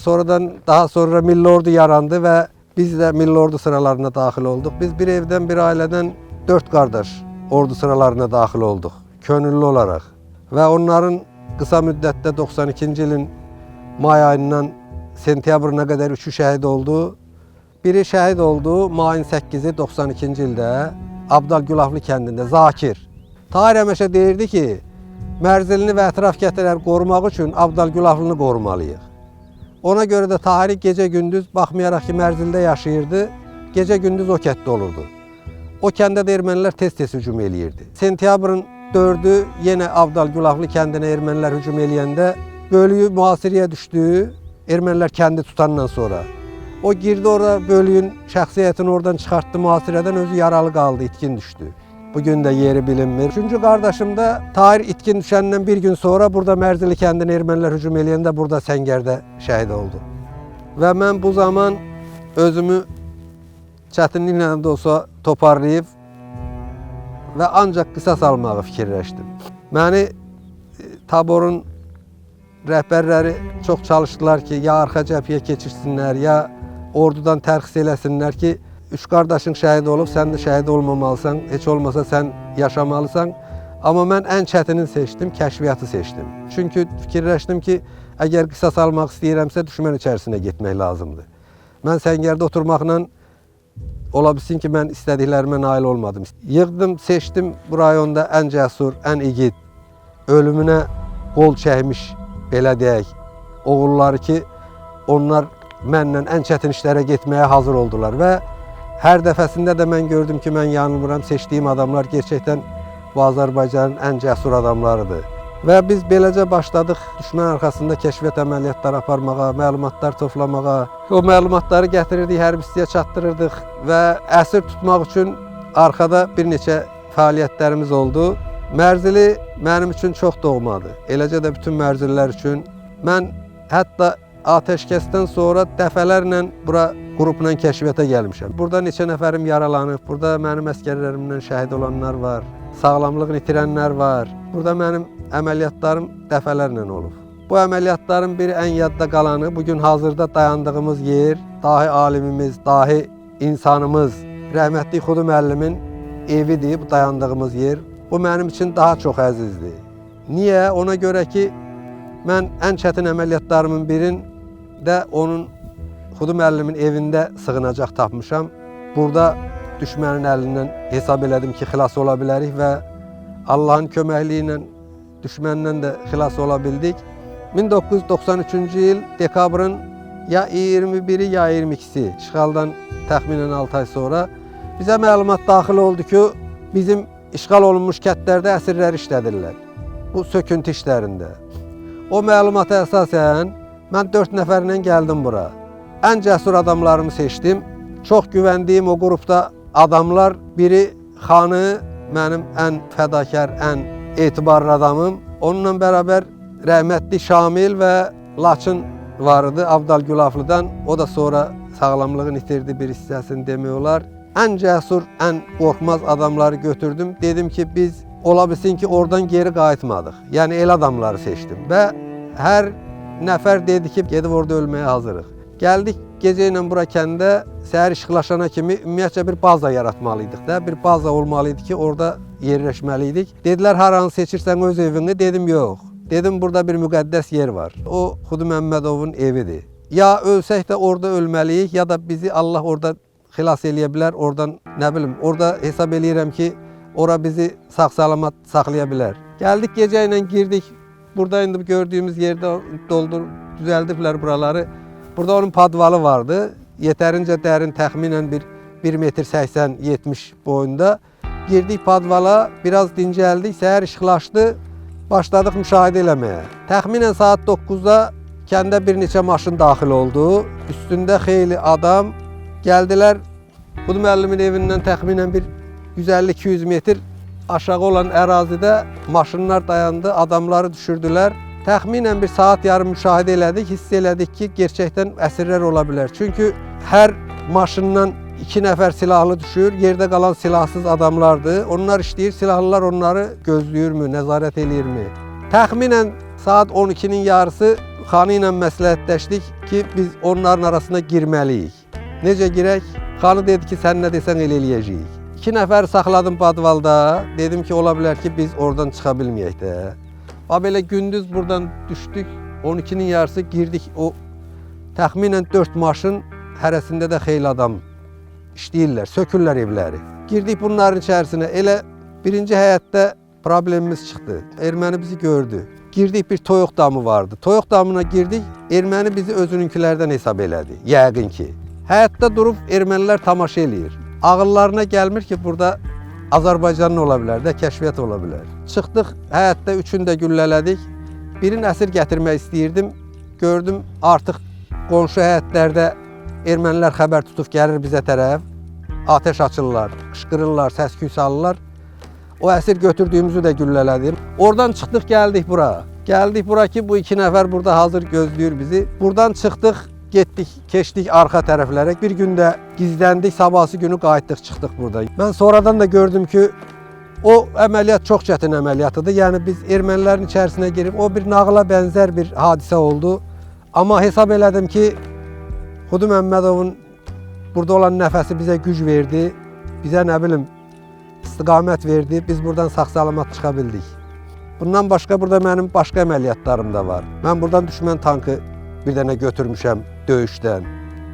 daha sonra Milli Ordu yarandı və biz də Milli Ordu sıralarına daxil olduq. Biz bir evdən, bir ailədən 4 qardaş ordu sıralarına daxil olduq, könüllü olaraq. Və onların qısa müddətdə 92-ci ilin may ayından sentyabrına qədər 3'ü şəhid oldu. Biri şəhid oldu mayın 8-i 92-ci ildə Abdal Gülaflı kəndində, Zakir. Tahir həmişə deyirdi ki, Mərzilini və ətraf kətələri qorumaq üçün Abdal Gülaflını qorumalıyıq. Ona görə də Tahir gecə-gündüz, baxmayaraq ki, Mərzildə yaşayırdı, gecə-gündüz o kətdə olurdu. O kəndə də ermənilər tez-tez hücum eləyirdi. Sentyabrın 4'ü yenə Abdal Gülaflı kəndinə ermənilər hücum eləyəndə bölüyü mühasirəyə düşdü, ermənilər kəndi tutandan sonra. O girdi orada, bölüyün şəxsiyyətini oradan çıxartdı mühasirədən, özü yaralı qaldı, itkin düşdü. Bugün de yeri bilinmir. 3. kardeşim de Tahir itkin düşəndən bir gün sonra burada Mərzili kəndinə ermənilər hücum eləyəndə burada Səngərdə şəhid oldu. Və mən bu zaman özümü çətinliklə də olsa toparlayıb və ancaq qisas almağı fikirləşdim. Məni taborun rəhbərləri çox çalışdılar ki, ya arxa cəbhəyə keçirsinlər, ya ordudan tərxis eləsinlər ki, üç kardeşin şəhid olub, sən də şəhid olmamalısan, heç olmasa sən yaşamalısan. Amma mən ən çətinini seçdim, kəşfiyyatı seçdim. Çünki fikirləşdim ki, əgər qisas almaq istəyirəmsə, düşmən içərisinə getmək lazımdır. Mən səngərdə oturmaqla ola bilsin ki, mən istədiklərimə nail olmadım. Yığdım, seçdim bu rayonda ən cəsur, ən igid, ölümünə qol çəkmiş, belə deyək, oğulları ki, onlar mənlə ən çətin işlərə getməyə hazır oldular və hər dəfəsində də mən gördüm ki, mən yanılmıram, seçdiyim adamlar gerçəkdən bu Azərbaycanın ən cəsur adamlarıdır. Və biz beləcə başladıq düşmən arxasında kəşfiyyat əməliyyatları aparmağa, məlumatlar toplamağa. O məlumatları gətirirdik, hərbçiyə çatdırırdıq və əsir tutmaq üçün arxada bir neçə fəaliyyətlərimiz oldu. Mərzili mənim üçün çox doğmadır. Eləcə də bütün mərzililər üçün. Mən hətta atəşkəsdən sonra dəfələrlə bura qrupla kəşfiyyata gəlmişəm. Burada neçə nəfərim yaralanıb, burada mənim əsgərlərimdən şəhid olanlar var, sağlamlığını itirənlər var. Burada mənim əməliyyatlarım dəfələrlə olub. Bu əməliyyatların biri ən yadda qalanı, bugün hazırda dayandığımız yer, dahi alimimiz, dahi insanımız, rəhmətli Xudu müəllimin evidir bu dayandığımız yer. Bu mənim üçün daha çox əzizdir. Niyə? Ona görə ki, mən ən çətin əməliyyatlarımın birində onun Xudu müəllimin evində sığınacaq tapmışam. Burada düşmənin əlindən hesab elədim ki, xilas ola bilərik və Allahın köməkliyi ilə düşməndən də xilas ola bildik. 1993-cü il dekabrın ya 21-i ya 22-si işğaldan təxminən 6 ay sonra bizə məlumat daxil oldu ki, bizim işğal olunmuş kəndlərdə əsirlər işlədirlər. Bu söküntü işlərində. O məlumata əsasən mən 4 nəfərlə gəldim bura. Ən cəsur adamlarımı seçdim. Çox güvəndiyim o qrupda adamlar, biri Xanı, mənim ən fədakar, ən etibarlı adamım. Onunla bərabər rəhmətli Şamil və Laçın var idi, Abdal Gülaflıdan. O da sonra sağlamlığını itirdi, bir hissəsini demək olar. Ən cəsur, ən qorxmaz adamları götürdüm. Dedim ki, biz ola bilsin ki, oradan geri qayıtmadıq. Yəni, el adamları seçdim və hər nəfər dedi ki, gedib orada ölməyə hazırıq. Gəldik, gecə ilə bura kəndə, səhər işıqlaşana kimi ümumiyyətcə bir baza yaratmalıydıq da. Bir baza olmalıydı ki, orada yerləşməliydik. Dedilər, haranı seçirsən öz evini? Dedim, yox. Dedim, burada bir müqəddəs yer var. O, Xudu Məmmədovun evidir. Ya ölsək də orada ölməliyik, ya da bizi Allah orada xilas eləyə bilər. Oradan, nə bilim, orada hesab eləyirəm ki, ora bizi sağ-salamat saxlaya bilər. Gəldik, gecə ilə girdik. Burada indi gördüyümüz yerdə düzəldiblər buraları. Burada onun padvalı vardı. Yetərincə dərin, təxminən bir 1 metr 80-70 boyunda. Girdik padvala, biraz dincəldik, səhər işıqlaşdı. Başladıq müşahidə eləməyə. Təxminən saat 9-da kəndə bir neçə maşın daxil oldu. Üstündə xeyli adam gəldilər. Xudu müəllimin evindən təxminən bir 150-200 metr aşağı olan ərazidə maşınlar dayandı, adamları düşürdülər. Təxminən bir saat yarım müşahidə elədik, hiss elədik ki, gerçəkdən əsirlər ola bilər. Çünki hər maşından 2 nəfər silahlı düşür, yerdə qalan silahsız adamlardır. Onlar işləyir, silahlılar onları gözləyirmi, nəzarət eləyirmi? Təxminən saat 12-nin yarısı Xanı ilə məsləhətləşdik ki, biz onların arasına girməliyik. Necə girək? Xanı dedi ki, sən nə desən elə eləyəcəyik. 2 nəfər saxladım padvalda, dedim ki, ola bilər ki, biz oradan çıxa bilməyək də. Belə gündüz buradan düşdük, 12-nin yarısı girdik, o təxminən 4 maşın, hərəsində də xeyli adam işləyirlər, sökürlər evləri. Girdik bunların içərisinə, elə birinci həyətdə problemimiz çıxdı. Erməni bizi gördü. Girdik, bir toyuq damı vardı. Toyuq damına girdik, erməni bizi özününkilərdən hesab elədi, yəqin ki. Həyətdə durub ermənilər tamaşa eləyir. Ağıllarına gəlmir ki, burada Azərbaycanın ola bilər də, kəşfiyyat ola bilər. Çıxdıq, həyətdə 3-ünü də güllələdik. Birini əsir gətirmək istəyirdim. Gördüm, artıq qonşu həyətlərdə ermənilər xəbər tutub gəlir bizə tərəf. Ateş açırlar, qışqırırlar, səs-küy salırlar. O əsir götürdüyümüzü də güllələdim. Oradan çıxdıq, gəldik bura. Gəldik bura ki, bu 2 nəfər burada hazır gözləyir bizi. Buradan çıxdıq, getdik, keçdik arxa tərəflərə. Bir gündə gizləndik, sabahsı günü qayıtdıq, çıxdıq burada. Mən sonradan da gördüm ki, o əməliyyat çox çətin əməliyyatıdır. Yəni biz ermənilərin içərisinə girib, o bir nağıla bənzər bir hadisə oldu. Amma hesab elədim ki, Xudu Məmmədovun Burada olan nəfəsi bizə güc verdi. Bizə nə bilim istiqamət verdi. Biz buradan sağ-salamat çıxa bildik. Bundan başqa burada mənim başqa əməliyyatlarım da var. Mən buradan düşmən tankı bir dənə götürmüşəm döyüşdən.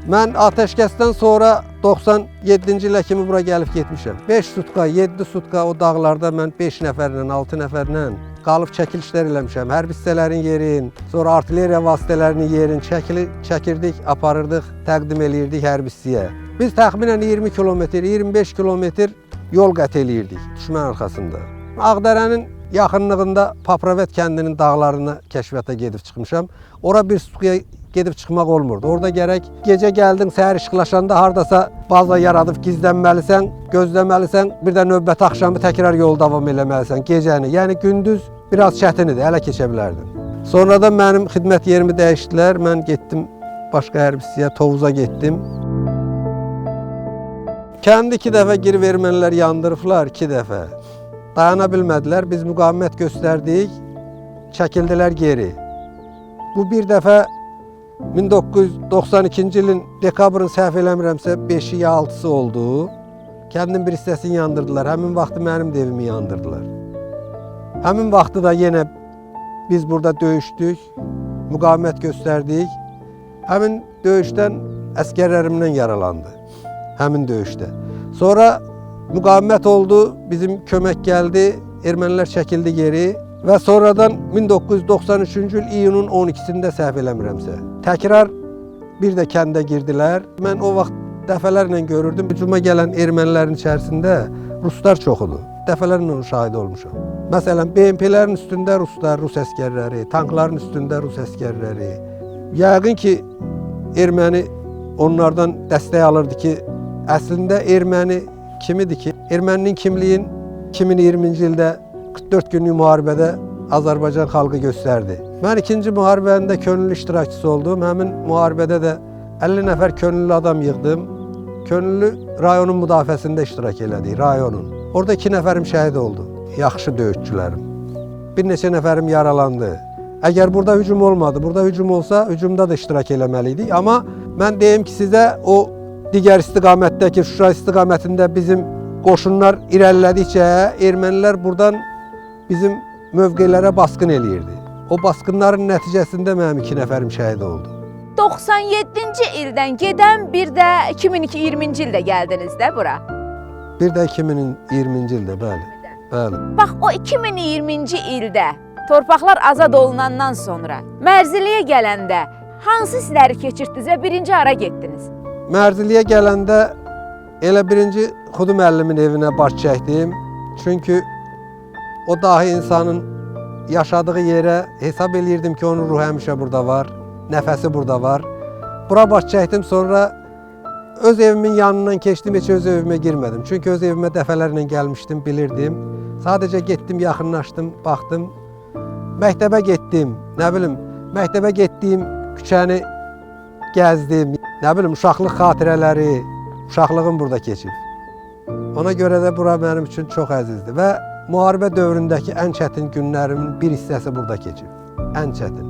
Mən atəşkəsdən sonra 97-ci ilə kimi bura gəlib getmişəm. 5 sutka, 7 sutka o dağlarda mən 5 nəfərlə, 6 nəfərlə qalıb çəkilişlər eləmişəm. Hərbi hissələrin yerin, sonra artilleriya vasitələrinin yerin çəkirdik, aparırdıq, təqdim eləyirdik hərbi hissəyə. Biz təxminən 20 kilometr, 25 kilometr yol qət eləyirdik düşmən arxasında. Ağdərənin yaxınlığında Papravet kəndinin dağlarına kəşfiyyata gedib çıxmışam. Ora bir sutkaya gedib çıxmaq olmurdu. Orada gərək gecə gəldin, səhər işıqlaşanda hardasa baza yaradıb gizlənməlisən, gözləməlisən, bir də növbəti axşamı təkrar yol davam eləməlisən gecəni. Yəni gündüz biraz çətin idi, ələ keçə bilərdin. Sonradan mənim xidmət yerimi dəyişdilər. Mən getdim başqa hərbi hissəyə, Tovuza getdim. Kəndi 2 dəfə girib ermənilər yandırıblar, 2 dəfə. Dayana bilmədilər, biz müqavimət göstərdik, çəkildilər geri. Bu bir dəfə 1992-ci ilin dekabrın səhv eləmirəmsə 5-i ya 6-sı oldu. Kəndin bir hissəsini yandırdılar. Həmin vaxtı mənim də evimi yandırdılar. Həmin vaxtı da yenə biz burada döyüşdük, müqavimət göstərdik. Həmin döyüşdən əskərlərimdən yaralandı. Həmin döyüşdə. Sonra müqavimət oldu, bizim kömək gəldi, ermənilər çəkildi geri. Və sonradan 1993-cü il iyunun 12-sində səhv eləmirəmsə, təkrar bir də kəndə girdilər. Mən o vaxt dəfələrlə görürdüm, hücuma gələn ermənilərin içərisində ruslar çoxudur. Dəfələrlə onun şahidi olmuşam. Məsələn, BMP-lərin üstündə ruslar, rus əskərləri, tankların üstündə rus əskərləri. Yəqin ki, erməni onlardan dəstək alırdı ki, əslində erməni kimidir ki, erməninin kimliyin 2020-ci ildə 44 günlük müharibədə Azərbaycan xalqı göstərdi. Mən 2-ci müharibənin də könüllü iştirakçısı oldum. Həmin müharibədə də 50 nəfər könüllü adam yığdım. Könüllü rayonun müdafiəsində iştirak elədik, rayonun. Orada 2 nəfərim şəhid oldu, yaxşı döyüşçülərim. Bir neçə nəfərim yaralandı. Əgər burada hücum olmadı, burada hücum olsa, hücumda da iştirak eləməliydik. Amma mən deyim ki, sizə o digər istiqamətdəki, Şuşa istiqamətində bizim qoşunlar irəlilədikcə ermənilər buradan bizim mövqelərə basqın eləyirdi. O basqınların nəticəsində mənim 2 nəfərim şəhid oldu. 97-ci ildən gedən bir də 2020-ci ildə gəldiniz də bura. Bir də 2020-ci ildə, bəli. Bəli. Bax, o 2020-ci ildə torpaqlar azad olunandan sonra Mərziliyə gələndə hansı hissləri keçirdiniz və birinci hara getdiniz? Mərziliyə gələndə elə birinci Xudu müəllimin evinə baş çəkdim. Çünki o dahi insanın yaşadığı yerə hesab eləyirdim ki, onun ruhu həmişə burada var, nəfəsi burada var. Bura baş çəkdim, sonra öz evimin yanından keçdim, heç öz evimə girmədim. Çünki öz evimə dəfələrlə gəlmişdim, bilirdim. Sadəcə getdim, yaxınlaşdım, baxdım. Məktəbə getdim, nə bilim, məktəbə getdiyim küçəni gəzdim. Nə bilim, uşaqlıq xatirələri, uşaqlığım burada keçib. Ona görə də bura mənim üçün çox əzizdir və müharibə dövründəki ən çətin günlərimin bir hissəsi burada keçib. Ən çətin.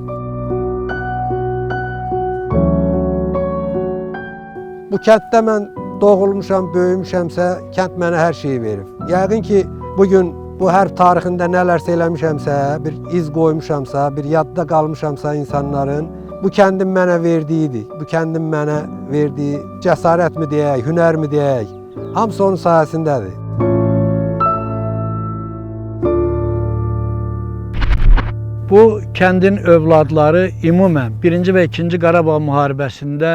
Bu kənddə mən doğulmuşam, böyümüşəmsə, kənd mənə hər şeyi verib. Yəqin ki, bugün bu hərb tarixində nələrsə eləmişəmsə, bir iz qoymuşamsa, bir yadda qalmışamsa insanların, bu kəndin mənə verdiyidir. Bu kəndin mənə verdiyi cəsarətmi deyək, hünərmi deyək, hamısı onun sayəsindədir. Bu kəndin övladları ümumən 1-ci və 2-ci Qarabağ müharibəsində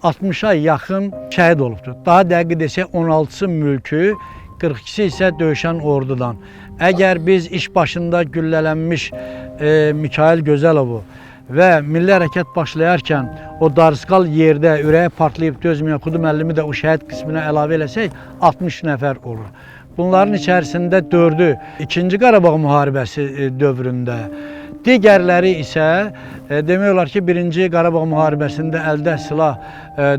60-a yaxın şəhid olubdur. Daha dəqiq desək 16-sı mülkü, 42-si isə döyüşən ordudan. Əgər biz iş başında güllələnmiş Mikail Gözəlovu və milli hərəkət başlayarkən o darısqal yerdə ürəyə partlayıb dözməyən Xudu müəllimi də o şəhid qisminə əlavə eləsək 60 nəfər olur. Bunların içərisində 4-ü 2-ci Qarabağ müharibəsi dövründə, digərləri isə demək olar ki, 1-ci Qarabağ müharibəsində əldə silah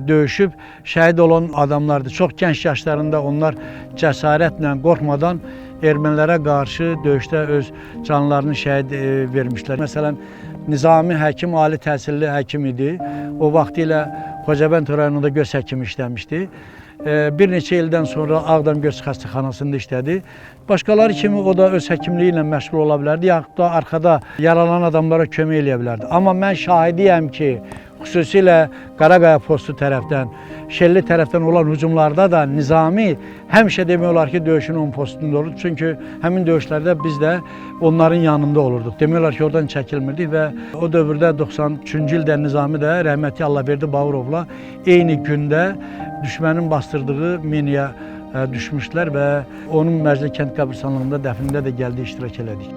döyüşüb şəhid olan adamlardır. Çox gənc yaşlarında onlar cəsarətlə, qorxmadan ermənilərə qarşı döyüşdə öz canlarını şəhid vermişlər. Məsələn, Nizami həkim ali təhsilli həkim idi. O vaxtilə Xocavənd rayonunda göz həkimi işləmişdi. Bir neçə ildən sonra Ağdam Göz Xəstəxanasında işlədi. Başqaları kimi o da öz həkimliyi ilə məşğul ola bilərdi, yaxud da arxada yaralanan adamlara kömək eləyə bilərdi. Amma mən şahidiyəm ki, xüsusilə Qaraqaya postu tərəfdən, Şəlli tərəfdən olan hücumlarda da Nizami həmişə demək olar ki, döyüşün ön postunda olurdu. Çünki həmin döyüşlərdə biz də onların yanında olurduq. Demək olar ki, oradan çəkilmirdik və o dövrdə 93-cü ildə Nizami də rəhmətli Allahverdi Bağırovla eyni gündə düşmənin bastırdığı miniyə düşmüşlər və onun Mərcə kənd qəbirstanlığında dəfnində də gəldi iştirak elədik.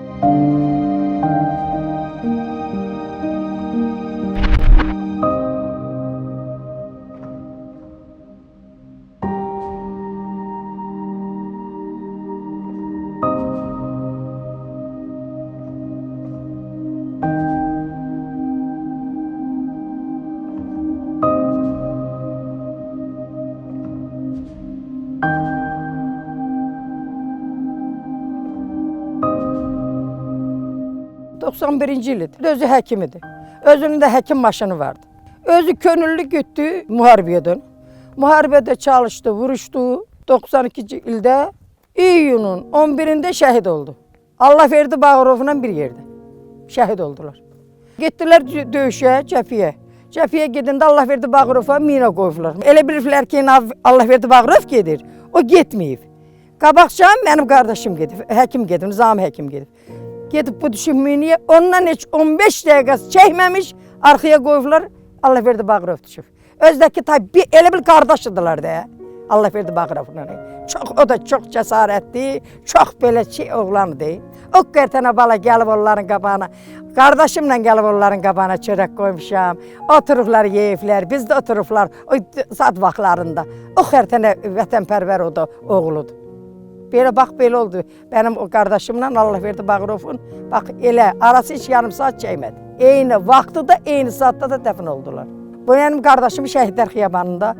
...91-ci il idi. Özü həkim idi. Özünün də həkim maşını vardı. Özü könüllü getdi müharibədən. Müharibədə çalışdı, vuruşdu. 92-ci ildə iyunun 11-də şəhid oldu. Allahverdi Bağırovla bir yerdə. Şəhid oldular. Getdilər döyüşə, cəbhəyə. Cəbhəyə gedəndə Allahverdi Bağırova mina qoyublar. Elə bilirlər ki, Allahverdi Bağırov gedir. O getməyib. Qabaqcan mənim qardaşım gedib, həkim gedib, Nizami həkim gedib. Gedib bu düşünməyiniyə, ondan heç 15 dəqiqəsi çəkməmiş, arxaya qoyublar, Allahverdi Bağırov düşüb. Özdəki tabi elə bil qardaşıdılar da, Allahverdi Bağırovla. O da çox cəsarətli, çox belə oğlandı. O qərtənə bala gəlib onların qabağına, qardaşımla gəlib onların qabağına çörək qoymuşam. Oturublar, yeyiblər, biz də oturublar o saat vaxtlarında. O qərtənə vətənpərvər o da oğludur. Belə bax, belə oldu. Mənim o qardaşımla Allahverdi Bağırovun, bax elə, arası heç yarım saat çəkmədi. Eyni vaxtda, eyni saatda da dəfn oldular. Bu mənim qardaşımı Şəhidlər Xiyabanında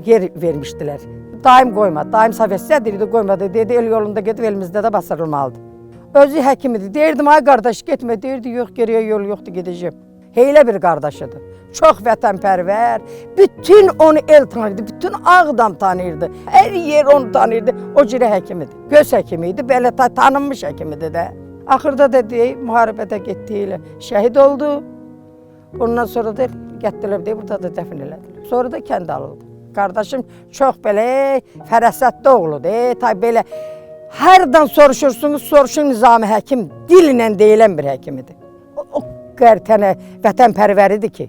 yer vermişdilər. Daim qoymadı, daim Sovetsə deyirdi, qoymadı. Dedi, el yolunda gedib elimizdə də basırılmalıdır. Özü həkim idi. Deyirdim, ay qardaş getmə, deyirdi, yox, geriyə yol yoxdur, gedəcəm. Heylə bir qardaşıdır. Çox vətənpərvər, bütün onu el tanırdı, bütün Ağdam tanırdı, hər yer onu tanırdı, o cürə həkim idi. Göz həkimi idi, belə tanınmış həkim idi də. Axırda da deyək, müharibədə getdi ilə şəhid oldu. Ondan sonra da getdilər, burada da dəfn elədilər. Sonra da kənd alındı. Qardaşım çox belə fərasətli oğludur, belə hərdən soruşursunuz, soruşun Nizami həkim, dillə deyilən bir həkim idi. O qərtənə vətənpərvəridir ki,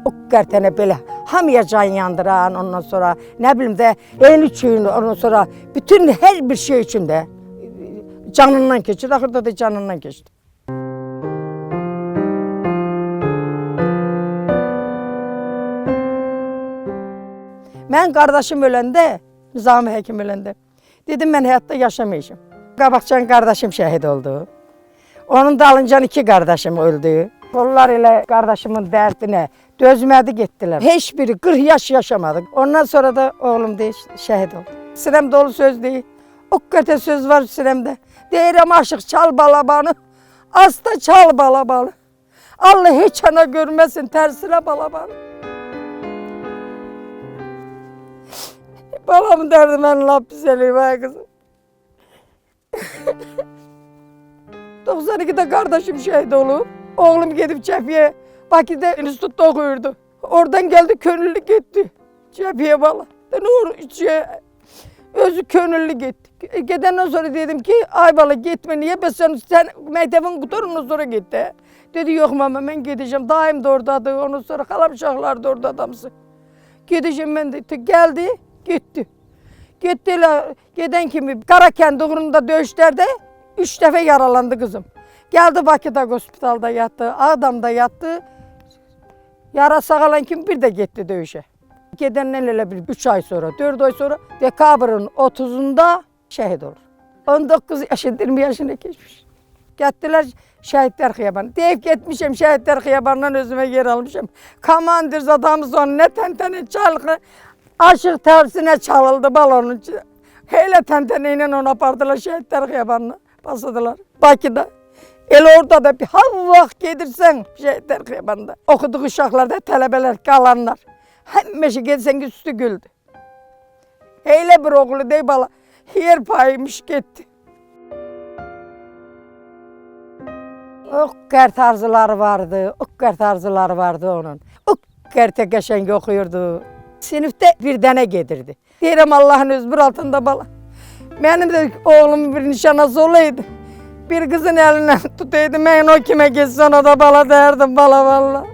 o qərtənə belə hamıya can yandıran, ondan sonra nə bilim də el üçün, ondan sonra bütün hər bir şey üçün də canından keçir, axırda da canından keçdi. Mən qardaşım öləndə, Nizami həkim öləndə, dedim mən həyatda yaşamayacağım. Qabaqcan qardaşım şəhid oldu. Onun dalıncan 2 qardaşım öldü. Onlar elə qardaşımın dərdinə dözmədi getdilər. Heç biri 40 yaş yaşamadı. Ondan sonra da oğlum deyir, şəhid oldu. Sinəm dolu söz deyil. O qədər söz var sinəmdə. Deyirəm aşıq çal balabanı, asta çal balabanı. Allah heç ana görməsin tərsinə balabanı. Balamın dərdi mən lap pis eləyim ay qızım. 92'de qardaşım şəhid olub. Oğlum gedib cəbhəyə, Bakıda institutda oxuyurdu. Oradan gəldi, könüllü getdi. Cəbhəyə bala. Özü könüllü getdi. Gedəndən sonra dedim ki, ay bala getmə, niyə? Sən məktəbin qutarından sonra getdi. Dedi, yox mama, mən gedəcəm. Daim da oradadır. Ondan sonra xalam uşaqlar da orada adamsı. Gedəcəm mən də. Gəldi, getdi. Getdi elə, gedən kimi Qarakənd uğrunda döyüşlərdə 3 dəfə yaralandı qızım. Gəldi Bakıda hospitalda yatdı, Ağdamda yatdı. Yara sağalan kimi bir də getdi döyüşə. Gedəndən elə bir 3 ay sonra, 4 ay sonra dekabrın 30'unda şəhid olur. 19 yaşında, 20 yaşına keçmiş. Getdilər Şəhidlər Xiyabanı. Deyib getmişəm Şəhidlər Xiyabanından özümə yer almışam. Komandir zadamız onu nə təntənə çalıqı, aşıq tərsinə çalıldı balonun içində. Elə təntənə ilə onu apardılar Şəhidlər Xiyabanına, basıdılar Bakıda. Elə orada da bir vaxt gedirsən Şəhidlər Xiyabanında. Oxuduğu uşaqlarda tələbələr qalanlar. Həmişə getsən ki, üstü güldü. Elə bir oğlu dey bala, yer payıymış getdi. O qərt arzuları vardı, o qərt arzuları vardı onun. O qərtə qəşəng oxuyurdu. Sinifdə bir dənə gedirdi. Deyirəm Allahın özbür altında bala. Mənim də oğlum bir nişanası olaydı. Bir kızın elinden tutaydı, mən o kime geçsen o da bala derdim bala valla.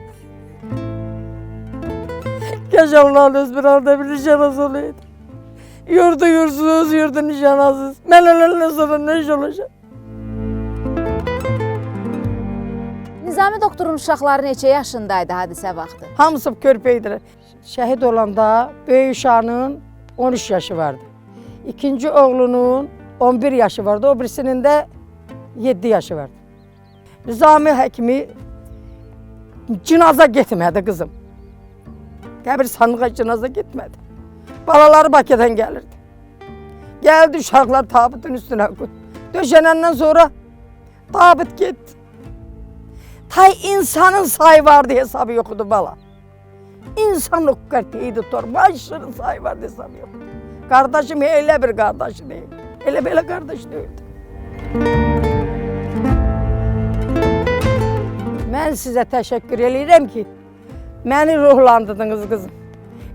Keşke Allah'ın özbür altında bir nişanası olaydı. Yurdu yursuz, yurdu nişanasız. Mən ölenden sonra ne iş olacak? Nizami doktorun uşaqları neçə yaşındaydı hadisə vaxtı? Hamısı körpeydiler. Şəhid olanda böyük uşağının 13 yaşı vardı. İkinci oğlunun 11 yaşı vardı, o birisinin de 7 yaşı vardı. Nizami həkimi cinaza getmədi kızım. Qəbirstanlığa cinaza getmədi. Balaları Bakıdan gelirdi. Geldi uşaqlar tabutun üstüne koydu. Döşənəndən sonra tabut gitti. Tay insanın sayı vardı hesabı yoktu bala. İnsan o kartıydı torbaşının sayı vardı hesabı yoktu. Kardeşim öyle bir kardeş değil. Öyle böyle kardeş değildi. Ben size teşekkür ederim ki beni ruhlandırdınız kızım.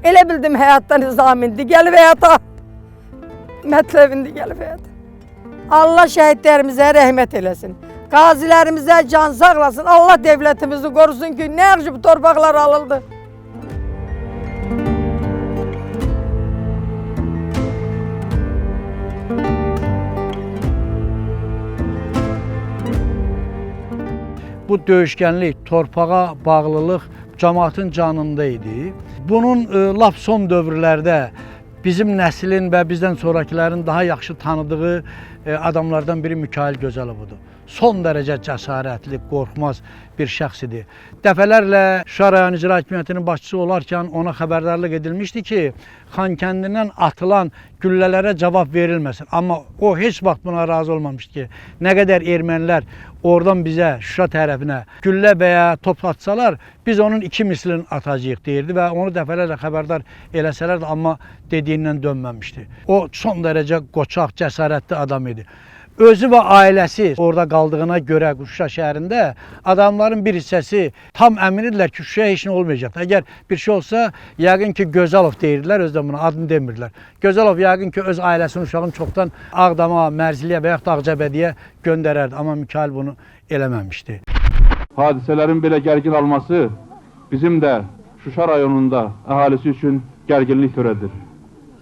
Elə bildim həyatdan nizamindi, gəlib həyata. Mətləbindi, gəlib həyata. Allah şəhidlərimizə rəhmət eləsin. Qazilərimizə can sağlasın. Allah devletimizi korusun ki ne yaxşı bu torpaqlar alındı. Bu döyüşkənlik, torpağa bağlılıq cəmaatın canında idi. Bunun lap son dövrlərdə bizim nəslin və bizdən sonrakilərin daha yaxşı tanıdığı adamlardan biri Mikail Gözəlovudur. Son dərəcə cəsarətli, qorxmaz bir şəxs idi. Dəfələrlə Şuşa rayon icra hakimiyyətinin başçısı olarkən ona xəbərdarlıq edilmişdi ki, Xankəndindən atılan güllələrə cavab verilməsin. Amma o heç vaxt buna razı olmamışdı ki, nə qədər ermənilər oradan bizə, Şuşa tərəfinə güllə və ya top atsalar, biz onun 2 mislini atacağıq deyirdi və onu dəfələrlə xəbərdar eləsələr də amma dediyindən dönməmişdi. O son dərəcə qoçaq, cəsarətli adam idi. Özü və ailəsi orada qaldığına görə Şuşa şəhərində adamların bir hissəsi tam əmindirlər ki, Şuşaya heç nə olmayacaq. Əgər bir şey olsa, yəqin ki, Gözəlov deyirdilər, özdə buna adını demirdilər. Gözəlov yəqin ki, öz ailəsinin uşağını çoxdan Ağdama, Mərziliyə və yaxud da Ağcabədiyə göndərərdi. Amma Mikail bunu eləməmişdi. Hadisələrin belə gərgin alması bizim də Şuşa rayonunda əhalisi üçün gərginlik törədir.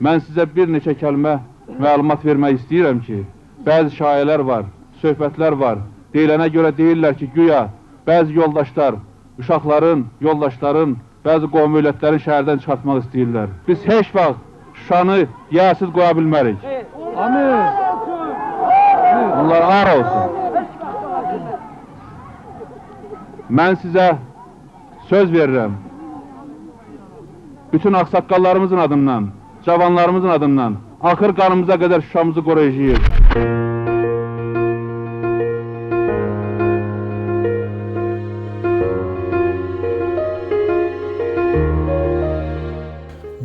Mən sizə bir neçə kəlmə məlumat vermək istəyirəm ki, bəzi şayələr var, söhbətlər var. Deyilənə görə deyirlər ki, güya bəzi yoldaşlar, uşaqların, yoldaşların, bəzi qovmi millətlərin şəhərdən çıxartmaq istəyirlər. Biz heç vaxt Şuşanı yəsiz qoya bilmərik. Amin. Onlara ar olsun. Mən sizə söz verirəm. Bütün ağsaqqallarımızın adından, cavanlarımızın adından, axır qanımıza qədər Şuşamızı qoruyacağıq.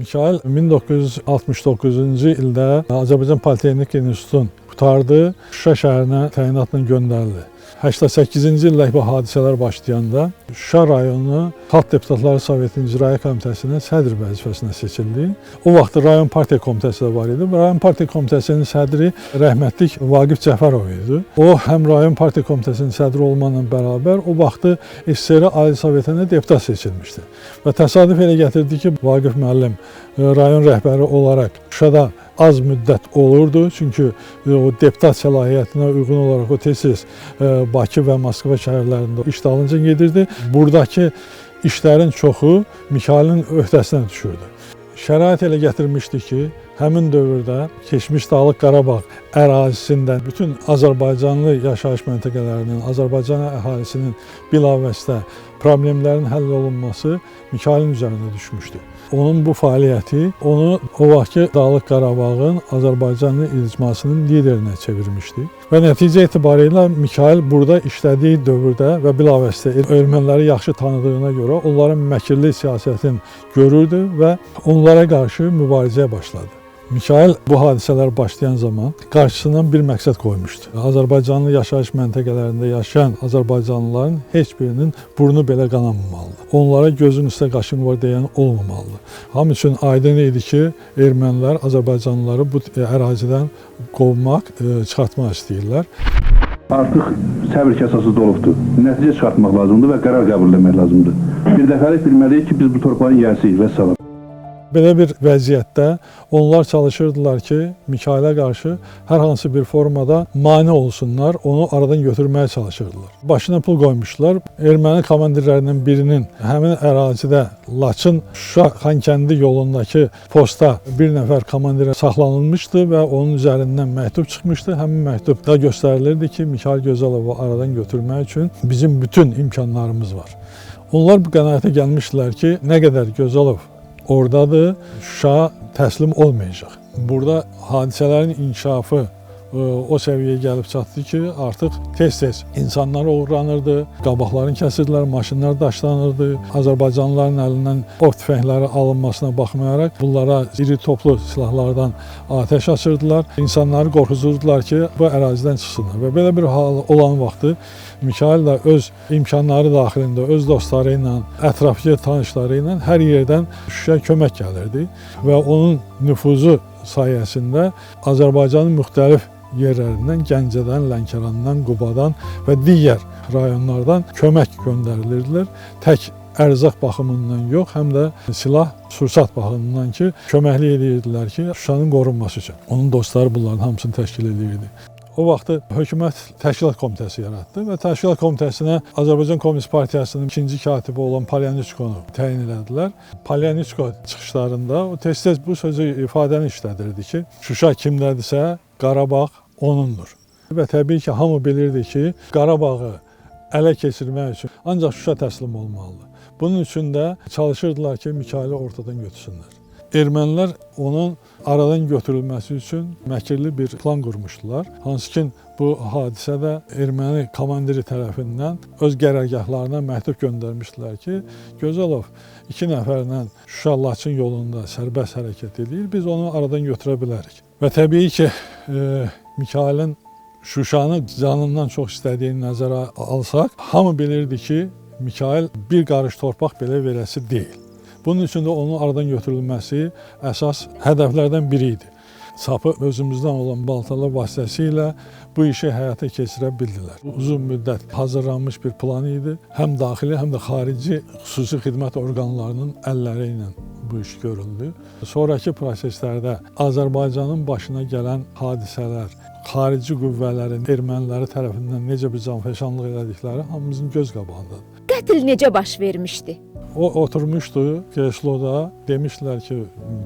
Mikail 1969-cu ildə Azərbaycan Politexnik İnstitutunu qurtardı, Şuşa şəhərinə təyinatla göndərildi. 88-ci ildə bu hadisələr başlayanda Şuşa rayonu Xalq Deputatları Sovetinin İcraiyyə Komitəsinin sədr vəzifəsinə seçildi. O vaxt rayon partiya komitəsi də var idi. Rayon partiya komitəsinin sədri rəhmətlik Vaqif Cəfərov idi. O həm rayon partiya komitəsinin sədri olmaqla bərabər o vaxtı SSR Ali Sovetinə deputat seçilmişdi. Və təsadüf elə gətirdi ki, Vaqif müəllim rayon rəhbəri olaraq Şuşada az müddət olurdu. Çünki o deputat səlahiyyətinə uyğun olaraq o tez-tez Bakı və Moskva şəhərlərində iş dalınca gedirdi. Buradakı işlərin çoxu Mikailin öhdəsinə düşürdü. Şərait elə gətirmişdi ki, Həmin dövrdə keçmiş Dağlıq Qarabağ ərazisində bütün Azərbaycanlı yaşayış məntəqələrinin, Azərbaycan əhalisinin bilavasitə problemlərin həll olunması Mikayılın üzərində düşmüşdü. Onun bu fəaliyyəti onu o vaxtki Dağlıq Qarabağın Azərbaycanlı icmasının liderinə çevirmişdi. Və nəticə etibarilə Mikayıl burada işlədiyi dövrdə və bilavasitə erməniləri yaxşı tanıdığına görə onların məkirli siyasətini görürdü və onlara qarşı mübarizəyə başladı. Mikayıl bu hadisələr başlayan zaman qarşısından bir məqsəd qoymuşdu. Azərbaycanlı yaşayış məntəqələrində yaşayan Azərbaycanlıların heç birinin burnu belə qanamamalıdır. Onlara gözün üstə qaşın var deyən olmamalıdır. Hamı üçün aydın idi ki, ermənilər Azərbaycanlıları bu ərazidən qovmaq, çıxartmaq istəyirlər. Artıq səbir kasası dolubdur. Nəticə çıxartmaq lazımdır və qərar qəbul etmək lazımdır. Bir dəfəlik bilməliyik ki, biz bu torpağın yiyəsiyik və salam. Belə bir vəziyyətdə onlar çalışırdılar ki, Mikayıla qarşı hər hansı bir formada mane olsunlar, onu aradan götürməyə çalışırdılar. Başına pul qoymuşlar. Erməni komandirlərindən birinin həmin ərazidə Laçın Şuşa Xankəndi yolundakı posta bir nəfər komandirə saxlanılmışdı və onun üzərindən məktub çıxmışdı. Həmin məktubda göstərilirdi ki, Mikayıl Gözəlovu aradan götürmək üçün bizim bütün imkanlarımız var. Onlar bu qənaətə gəlmişdilər ki, nə qədər Gözəlov oradadır, Şuşa təslim olmayacaq. Burada hadisələrin inkişafı o səviyyəyə gəlib çatdı ki, artıq tez-tez insanlar uğranırdı, qabaqların kəsirdilər, maşınlar daşlanırdı. Azərbaycanlıların əlindən ov tüfəngləri alınmasına baxmayaraq bunlara iri toplu silahlardan atəş açırdılar. İnsanları qorxuzurdular ki, bu ərazidən çıxsınlar. Və belə bir hal olan vaxtı Mikayıl da öz imkanları daxilində, öz dostları ilə, ətraflı tanışları ilə hər yerdən Şuşaya kömək gəlirdi və onun nüfuzu sayəsində Azərbaycanın müxtəlif yerlərindən, Gəncədən, Lənkərandan, Qubadan və digər rayonlardan kömək göndərilirdilər. Tək ərzaq baxımından yox, həm də silah, sursat baxımından ki, köməklik edirdilər ki, Şuşanın qorunması üçün. Onun dostları bunların hamısını təşkil edirdi. O vaxtı hökumət təşkilat komitəsi yaratdı və təşkilat komitəsinə Azərbaycan Komünist Partiyasının ikinci katibi olan Palyaniçkonu təyin elədilər. Palyaniçko çıxışlarında o tez-tez bu sözü ifadəni işlədirdi ki, Şuşa kimdədirsə, Qarabağ onundur. Və təbii ki, hamı bilirdi ki, Qarabağı ələ keçirmək üçün ancaq Şuşa təslim olmalıdır. Bunun üçün də çalışırdılar ki, Mikayılı ortadan götürsünlər. Ermənilər onun aradan götürülməsi üçün məkirli bir plan qurmuşdular. Hansı ki, bu hadisədə erməni komandiri tərəfindən öz qərargahlarına məktub göndərmişdilər ki, Gözəlov 2 nəfərlə Şuşa-Laçın yolunda sərbəst hərəkət edir, biz onu aradan götürə bilərik. Və təbii ki, Mikayılın Şuşanı canından çox istədiyini nəzərə alsaq, hamı bilirdi ki, Mikayıl bir qarış torpaq belə verəsi deyil. Bunun üçün də onun aradan götürülməsi əsas hədəflərdən biri idi. Sapı özümüzdən olan baltalar vasitəsilə bu işi həyata keçirə bildilər. Uzun müddət hazırlanmış bir plan idi. Həm daxili, həm də xarici xüsusi xidmət orqanlarının əlləri ilə bu iş görüldü. Sonrakı proseslərdə Azərbaycanın başına gələn hadisələr, xarici qüvvələrin erməniləri tərəfindən necə bir canfəşanlıq elədikləri hamımızın göz qabağındadır. Qətl necə baş vermişdi? O oturmuşdu kresloda, demişdilər ki,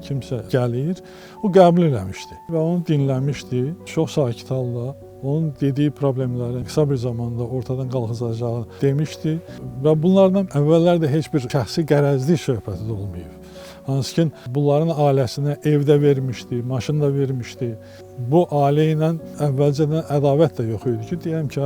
kimsə gəlir, o qəbul eləmişdi və onu dinləmişdi, çox sakit halda. Onun dediyi problemlərin qısa bir zamanda ortadan qalxacağını demişdi və bunlardan əvvəllər də heç bir şəxsi qərəzlik söhbəti də olmayıb. Hansı ki, bunların ailəsinə evdə vermişdi, maşın da vermişdi. Bu ailə ilə əvvəlcədən ədavət də yox idi ki, deyəm ki,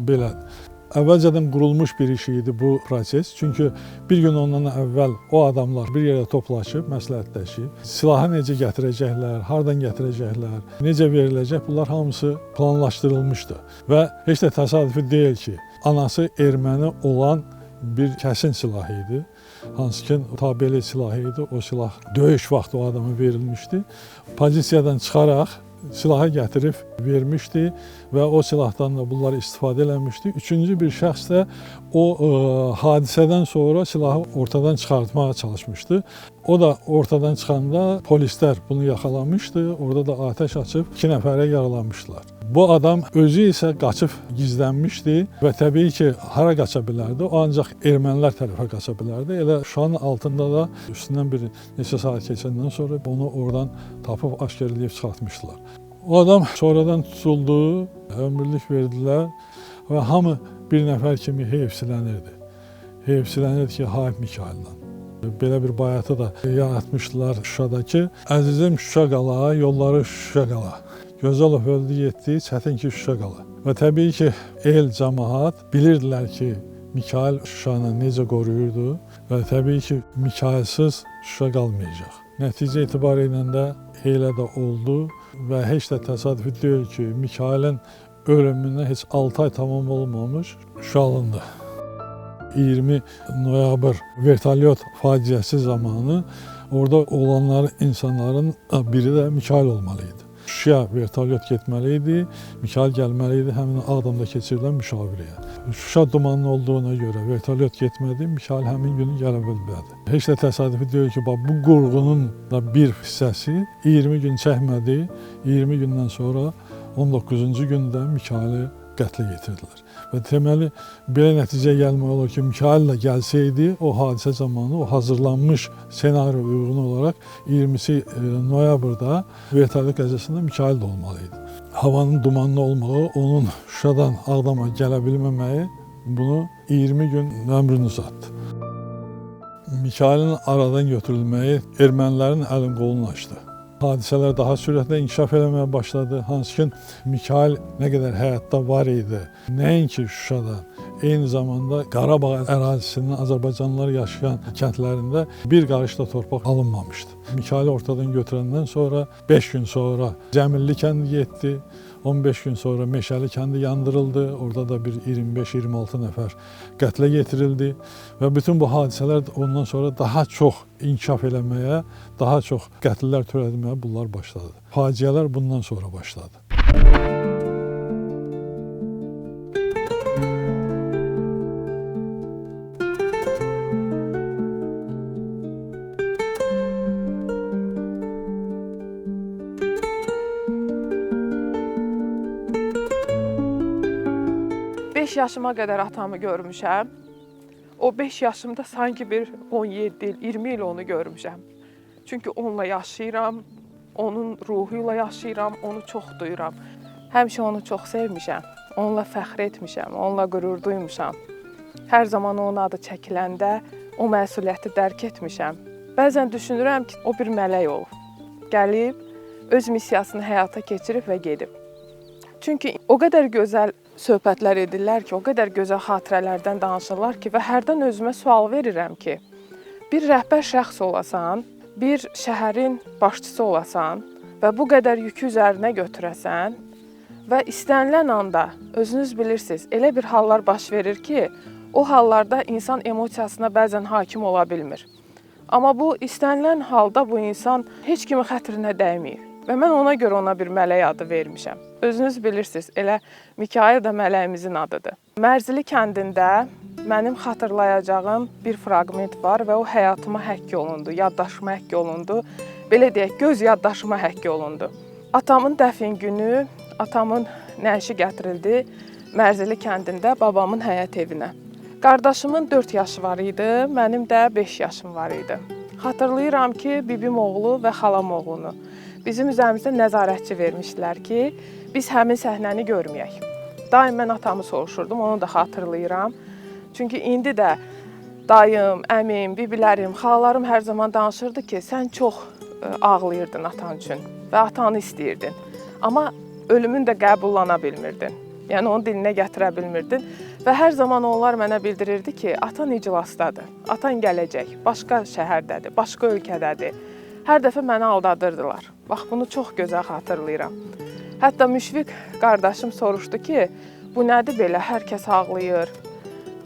belədir. Əvvəlcədən qurulmuş bir iş idi bu proses. Çünki bir gün ondan əvvəl o adamlar bir yerə toplaşıb, məsləhətləşib, silahı necə gətirəcəklər, hardan gətirəcəklər, necə veriləcək, bunlar hamısı planlaşdırılmışdı. Və heç də təsadüfi deyil ki, anası erməni olan bir kəsin silahı idi. Hansı ki, tabeli silahı idi, o silah döyüş vaxtı o adama verilmişdi. Pozisiyadan çıxaraq silahı gətirib vermişdi və o silahdan da bunlar istifadə eləmişdi. Üçüncü bir şəxs də o hadisədən sonra silahı ortadan çıxartmağa çalışmışdı. O da ortadan çıxanda polislər bunu yaxalamışdı. Orada da atəş açıb 2 nəfərə yaralamışdılar. Bu adam özü isə qaçıb gizlənmişdi və təbii ki, hara qaça bilərdi? O ancaq ermənilər tərəfə qaça bilərdi. Elə Şuşanın altında da üstündən bir neçə saat keçəndən sonra onu oradan tapıb aşkarlayıb çıxartmışdılar. O adam sonradan tutuldu, ömürlük verdilər və hamı bir nəfər kimi heyfsilənirdi. Heyfsilənirdi ki, Haip Mikayıl'dan. Belə bir bayatı da yaratmışdılar Şuşadakı. Əzizim Şuşa qala, yolları Şuşa qala. Gözəlov öldü, getdi, çətin ki Şuşa qala. Və təbii ki, el, cəmaat bilirdilər ki, Mikayıl Şuşanı necə qoruyurdu və təbii ki, Mikayılsız Şuşa qalmayacaq. Nəticə etibarı ilə də elə də oldu və heç də təsadüfi deyil ki, Mikayılın ölümündən heç 6 ay tamam olmamış Şuşa alındı. 20 noyabr vertolyot faciəsi zamanı orada olanların, insanların biri də Mikayıl olmalıydı. Şuşaya vertolyot getməli idi, Mikayıl gəlməli idi həmin Ağdamda keçirilən müşavirəyə. Şuşa dumanlı olduğuna görə vertolyot getmədi, Mikayıl həmin günü gələ bilmədi. Heç də təsadüfi deyil ki, bu qurğunun da bir hissəsi 20 gün çəkmədi, 20 gündən sonra 19-cu gündə Mikayılı qətlə yetirdilər. Və deməli, belə nəticə gəlmək olur ki, Mikayıl da gəlsəydi, o hadisə zamanı, o hazırlanmış senaryo uyğun olaraq 20 noyabrda vertolyot qəzasında Mikayıl da olmalıydı. Havanın dumanlı olmağı, onun Şuşadan Ağdama gələ bilməməyi bunu 20 gün ömrünü uzatdı. Mikayılın aradan götürülməyi ermənilərin əlin qolunu açdı. Hadisələr daha sürətlə inkişaf eləməyə başladı. Hansı ki, Mikayıl nə qədər həyatda var idi, nəinki Şuşada, eyni zamanda Qarabağ ərazisinin Azərbaycanlılar yaşayan kəndlərində bir qarış da torpaq alınmamışdı. Mikayılı ortadan götürəndən sonra 5 gün sonra Cəmilli kəndi getdi, 15 gün sonra Meşəli kəndi yandırıldı, orada da bir 25-26 nəfər qətlə yetirildi və bütün bu hadisələr ondan sonra daha çox inkişaf eləməyə, daha çox qətllər törədilməyə bunlar başladı. Faciələr bundan sonra başladı. Yaşıma qədər atamı görmüşəm. O 5 yaşımda sanki bir 17 il, 20 il onu görmüşəm. Çünki onunla yaşayıram, onun ruhuyla yaşayıram, onu çox duyuram. Həmişə onu çox sevmişəm, onunla fəxr etmişəm, onunla qürur duymuşam. Hər zaman onun adı çəkiləndə o məsuliyyəti dərk etmişəm. Bəzən düşünürəm ki, o bir mələk olub, gəlib, öz missiyasını həyata keçirib və gedib. Çünki o qədər gözəl söhbətlər edirlər ki, o qədər gözəl xatirələrdən danışırlar ki, və hərdən özümə sual verirəm ki, bir rəhbər şəxs olasan, bir şəhərin başçısı olasan və bu qədər yükü üzərinə götürəsən və istənilən anda, özünüz bilirsiniz, elə bir hallar baş verir ki, o hallarda insan emosiyasına bəzən hakim ola bilmir. Amma bu istənilən halda bu insan heç kimin xətrinə dəyməyib. Və mən ona görə ona bir mələk adı vermişəm. Özünüz bilirsiniz, elə Mikayıl da mələyimizin adıdır. Mərzili kəndində mənim xatırlayacağım bir fraqment var və o həyatıma həkk olundu, yaddaşıma həkk olundu. Belə deyək, göz yaddaşıma həkk olundu. Atamın dəfn günü, atamın nəşi gətirildi Mərzili kəndində babamın həyət evinə. Qardaşımın 4 yaşı var idi, mənim də 5 yaşım var idi. Xatırlayıram ki, bibim oğlu və xalam oğlunu bizim üzərimizdə nəzarətçi vermişdilər ki, biz həmin səhnəni görməyək. Daim mən atamı soruşurdum, onu da xatırlayıram. Çünki indi də dayım, əmim, bibilərim, xalalarım hər zaman danışırdı ki, sən çox ağlayırdın atan üçün və atanı istəyirdin. Amma ölümün də qəbullana bilmirdin. Yəni onu dilinə gətirə bilmirdin. Və hər zaman onlar mənə bildirirdi ki, atan iclasdadır, atan gələcək, başqa şəhərdədir, başqa ölkədədir. Hər dəfə məni aldadırdılar. Bax, bunu çox gözəl xatırlayıram. Hətta Müşfiq qardaşım soruşdu ki, bu nədir belə, hər kəs ağlayır.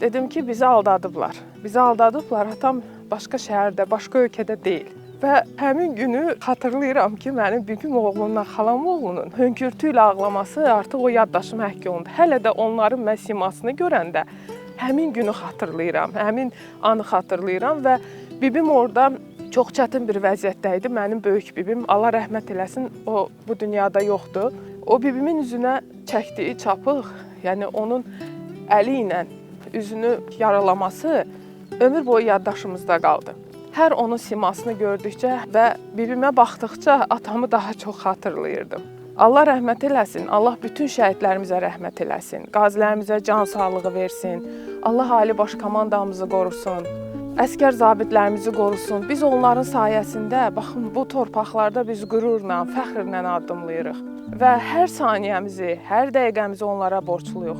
Dedim ki, bizi aldadıblar. Bizi aldadıblar, atam başqa şəhərdə, başqa ölkədə deyil. Və həmin günü xatırlayıram ki, mənim bibim oğlundan xalam oğlunun hönkürtü ilə ağlaması artıq o yaddaşıma həkk olundu. Hələ də onların mən simasını görəndə həmin günü xatırlayıram, həmin anı xatırlayıram və bibim orada çox çətin bir vəziyyətdə idi. Mənim böyük bibim, Allah rəhmət eləsin, o bu dünyada yoxdur. O bibimin üzünə çəkdiyi çapıq, yəni onun əli ilə üzünü yaralaması ömür boyu yaddaşımızda qaldı. Hər onun simasını gördükcə və bibimə baxdıqca atamı daha çox xatırlayırdım. Allah rəhmət eləsin, Allah bütün şəhidlərimizə rəhmət eləsin, qazilərimizə can sağlığı versin, Allah Ali Baş Komandamızı qorusun, əskər zabitlərimizi qorusun. Biz onların sayəsində, baxın, bu torpaqlarda biz qürurla, fəxrlə addımlayırıq və hər saniyəmizi, hər dəqiqəmizi onlara borcluyuq.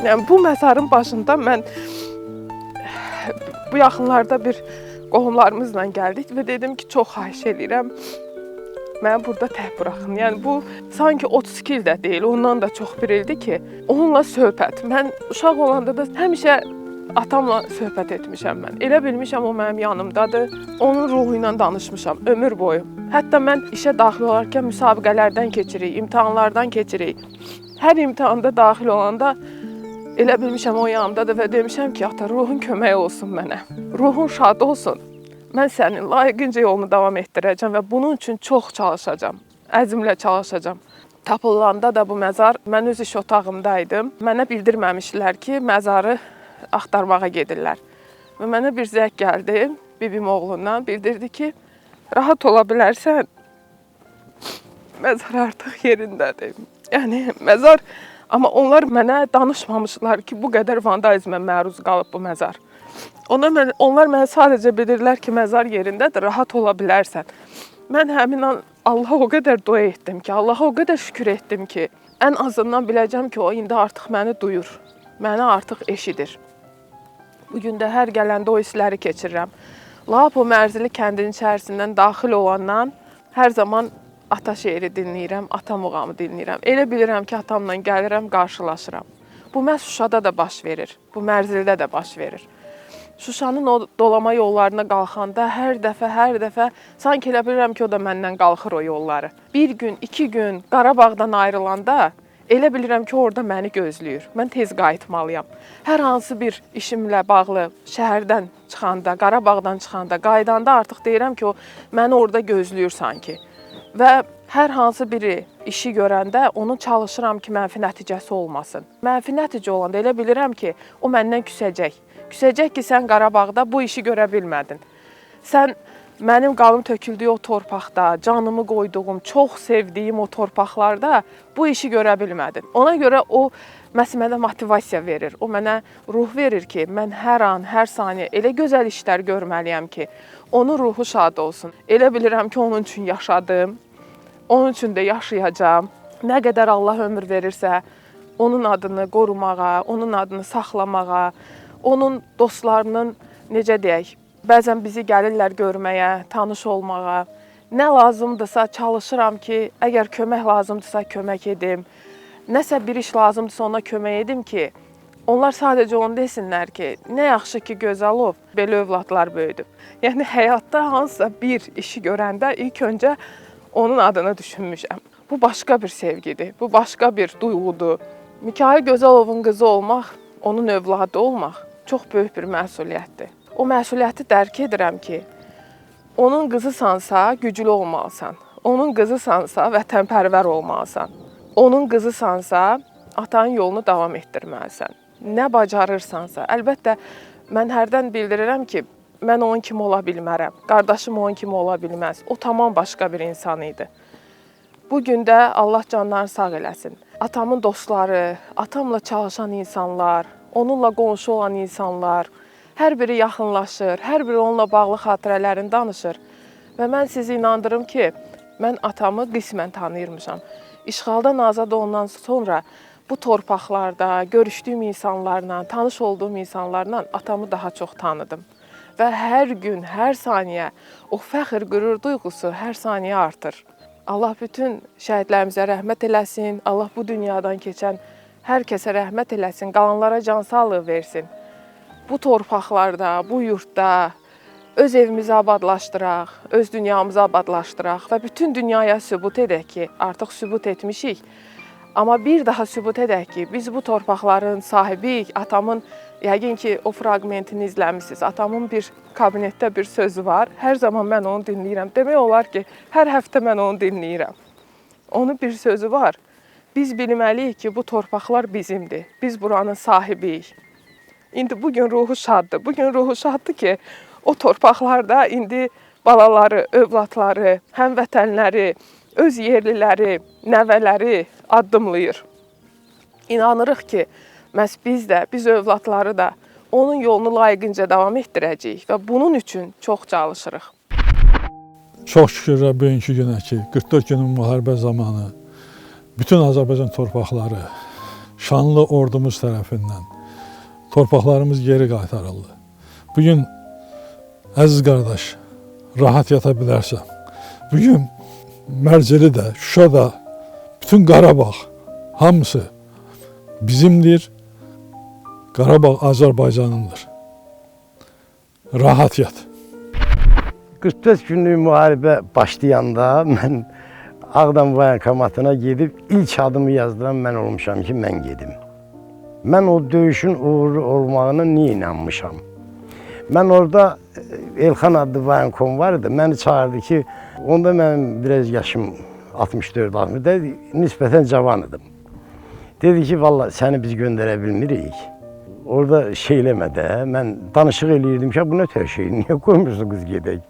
Yəni, bu məzarın başında mən bu yaxınlarda bir qohumlarımızla gəldik və dedim ki, çox xahiş edirəm, məni burada tək buraxın. Yəni, bu sanki 32 ildə deyil, ondan da çox bir ildir ki, onunla söhbət. Mən uşaq olanda da həmişə atamla söhbət etmişəm mən. Elə bilmişəm, o mənim yanımdadır, onun ruhu ilə danışmışam ömür boyu. Hətta mən işə daxil olarkən müsabiqələrdən keçirik, imtahanlardan keçirik. Hər imtahanda daxil olanda elə bilmişəm o yanımdadır və demişəm ki, ata, ruhun kömək olsun mənə, ruhun şad olsun. Mən sənin layiqincə yolunu davam etdirəcəm və bunun üçün çox çalışacağam, əzmlə çalışacağam. Tapılanda da bu məzar, mən öz iş otağımdaydım. Mənə bildirməmişdilər ki, məzarı axtarmağa gedirlər. Və mənə bir zəng gəldi, bibim oğlundan, bildirdi ki, rahat ola bilərsən, məzar artıq yerindədir. Yəni, məzar... Amma onlar mənə danışmamışlar ki, bu qədər vandalizmə məruz qalıb bu məzar. Onlar mənə sadəcə bildirlər ki, məzar yerindədir, rahat ola bilərsən. Mən həmin an Allaha o qədər dua etdim ki, Allaha o qədər şükür etdim ki, ən azından biləcəm ki, o indi artıq məni duyur, məni artıq eşidir. Bugün də hər gələndə o hissləri keçirirəm. Lap o Mərzili kəndinin içərisindən daxil olandan hər zaman ata şeiri dinləyirəm, ata muğamı dinləyirəm. Elə bilirəm ki, atamla gəlirəm, qarşılaşıram. Bu məhz Şuşada da baş verir, bu Mərzildə də baş verir. Şuşanın o dolama yollarına qalxanda hər dəfə sanki elə bilirəm ki, o da məndən qalxır o yolları. Bir gün, 2 gün Qarabağdan ayrılanda elə bilirəm ki, orada məni gözləyir. Mən tez qayıtmalıyam. Hər hansı bir işimlə bağlı şəhərdən çıxanda, Qarabağdan çıxanda, qaydanda artıq deyirəm ki, o məni orada gözləyir sanki. Və hər hansı biri işi görəndə onu çalışıram ki, mənfi nəticəsi olmasın. Mənfi nəticə olanda elə bilirəm ki, o məndən küsəcək. Küsəcək ki, sən Qarabağda bu işi görə bilmədin. Sən mənim qanım töküldüyü o torpaqda, canımı qoyduğum, çox sevdiyim o torpaqlarda bu işi görə bilmədin. Ona görə o mənə motivasiya verir. O mənə ruh verir ki, mən hər an, hər saniyə elə gözəl işlər görməliyəm ki, onun ruhu şad olsun. Elə bilirəm ki, onun üçün yaşadım. Onun üçün də yaşayacağam. Nə qədər Allah ömür verirsə, onun adını qorumağa, onun adını saxlamağa, onun dostlarının, necə deyək, bəzən bizi gəlirlər görməyə, tanış olmağa. Nə lazımdırsa çalışıram ki, əgər kömək lazımdırsa kömək edim. Nəsə bir iş lazımdırsa ona kömək edim ki, onlar sadəcə onu desinlər ki, nə yaxşı ki, Gözəlov belə övladlar böyüdüb. Yəni, həyatda hansısa bir işi görəndə ilk öncə onun adını düşünmüşəm. Bu başqa bir sevgidir, bu başqa bir duyğudur. Mikayıl Gözəlovun qızı olmaq, onun övladı olmaq çox böyük bir məsuliyyətdir. O məsuliyyəti dərk edirəm ki, onun qızısansa güclü olmalısan, onun qızısansa vətənpərvər olmalısan, onun qızısansa atanın yolunu davam etdirməlisən. Nə bacarırsansa, əlbəttə mən hərdən bildirirəm ki, mən onun kimi ola bilmərəm, qardaşım onun kimi ola bilməz. O tamam başqa bir insan idi. Bugün də Allah canlarını sağ eləsin. Atamın dostları, atamla çalışan insanlar, onunla qonşu olan insanlar, hər biri yaxınlaşır, hər biri onunla bağlı xatirələrini danışır. Və mən sizi inandırım ki, mən atamı qismən tanıyırmışam. İşğaldan azad olunan sonra bu torpaqlarda görüşdüyüm insanlarla, tanış olduğum insanlarla atamı daha çox tanıdım. Və hər gün, hər saniyə o fəxr, qürur duyğusu hər saniyə artır. Allah bütün şəhidlərimizə rəhmət eləsin, Allah bu dünyadan keçən hər kəsə rəhmət eləsin, qalanlara can sağlığı versin. Bu torpaqlarda, bu yurtda öz evimizi abadlaşdıraq, öz dünyamızı abadlaşdıraq və bütün dünyaya sübut edək ki, artıq sübut etmişik. Amma bir daha sübut edək ki, biz bu torpaqların sahibiyik. Atamın, yəqin ki, o fraqmentini izləmisiniz. Atamın bir kabinetdə bir sözü var. Hər zaman mən onu dinləyirəm. Demək olar ki, hər həftə mən onu dinləyirəm. Onun bir sözü var. Biz bilməliyik ki, bu torpaqlar bizimdir. Biz buranın sahibiyik. İndi bugün ruhu şaddır. Bugün ruhu şaddır ki, o torpaqlarda indi balaları, övladları, həmvətənləri, öz yerliləri, nəvələri addımlayır. İnanırıq ki, məhz biz də, biz övladları da onun yolunu layiqincə davam etdirəcəyik və bunun üçün çox çalışırıq. Çox şükürlər bugünkü günə ki, 44 günün müharibə zamanı bütün Azərbaycan torpaqları şanlı ordumuz tərəfindən torpaqlarımız geri qaytarıldı. Bugün əziz qardaş, rahat yata bilərsən. Bugün Mərzili də, Şuşa da, bütün Qarabağ hamısı bizimdir. Qarabağ Azərbaycanındır. Rahat yat. 44 günlük müharibə başlayanda mən Ağdam voyankomatına gedib ilk adımı yazdıran mən olmuşam ki, mən gedim. Mən o döyüşün uğurlu olmağına niyə inanmışam? Mən orada Elxan adlı voyankom vardı, məni çağırdı ki, onda mənim biraz yaşım 64-60, nisbətən cavan idim. Dedi ki, valla səni biz göndərə bilmirik. Orada şey eləmədə, mən danışıq eləyirdim ki, bu nə tər şey, niyə qoymursunuz gedək?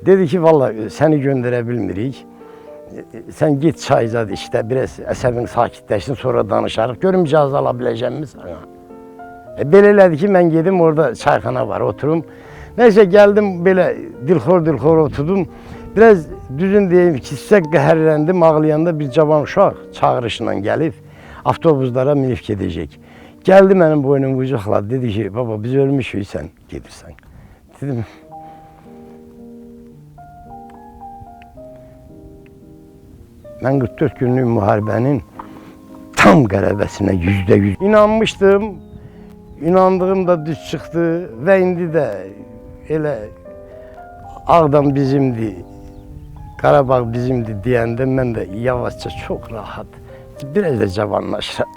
Dedi ki, valla səni göndərə bilmirik. Sən git çaycad işdə, biraz əsəbin sakitləşsin, sonra danışarıq. Görüm icazə ala biləcəmmi sana? Belə elədi ki, mən gedim, orada çayxana var, oturum. Nəysə, gəldim, belə dilxor oturdum. Biraz düzün deyim ki, sizə qəhərləndim, ağlayanda bir cavan uşaq çağırışla gəlib, avtobuslara minib gedəcək. Gəldi mənim boynumu qucaqladı, dedi ki, baba biz ölmüşük, sən gedirsən. Dedim, mən 44 günlük müharibənin tam qələbəsinə %100 inanmışdım. İnandığım da düz çıxdı və indi də elə Ağdam bizimdir, Qarabağ bizimdir deyəndə mən də yavaşca çox rahat, biraz da cavanlaşıram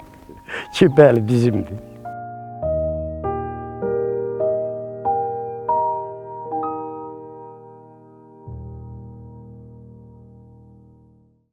ki, bəli bizimdir.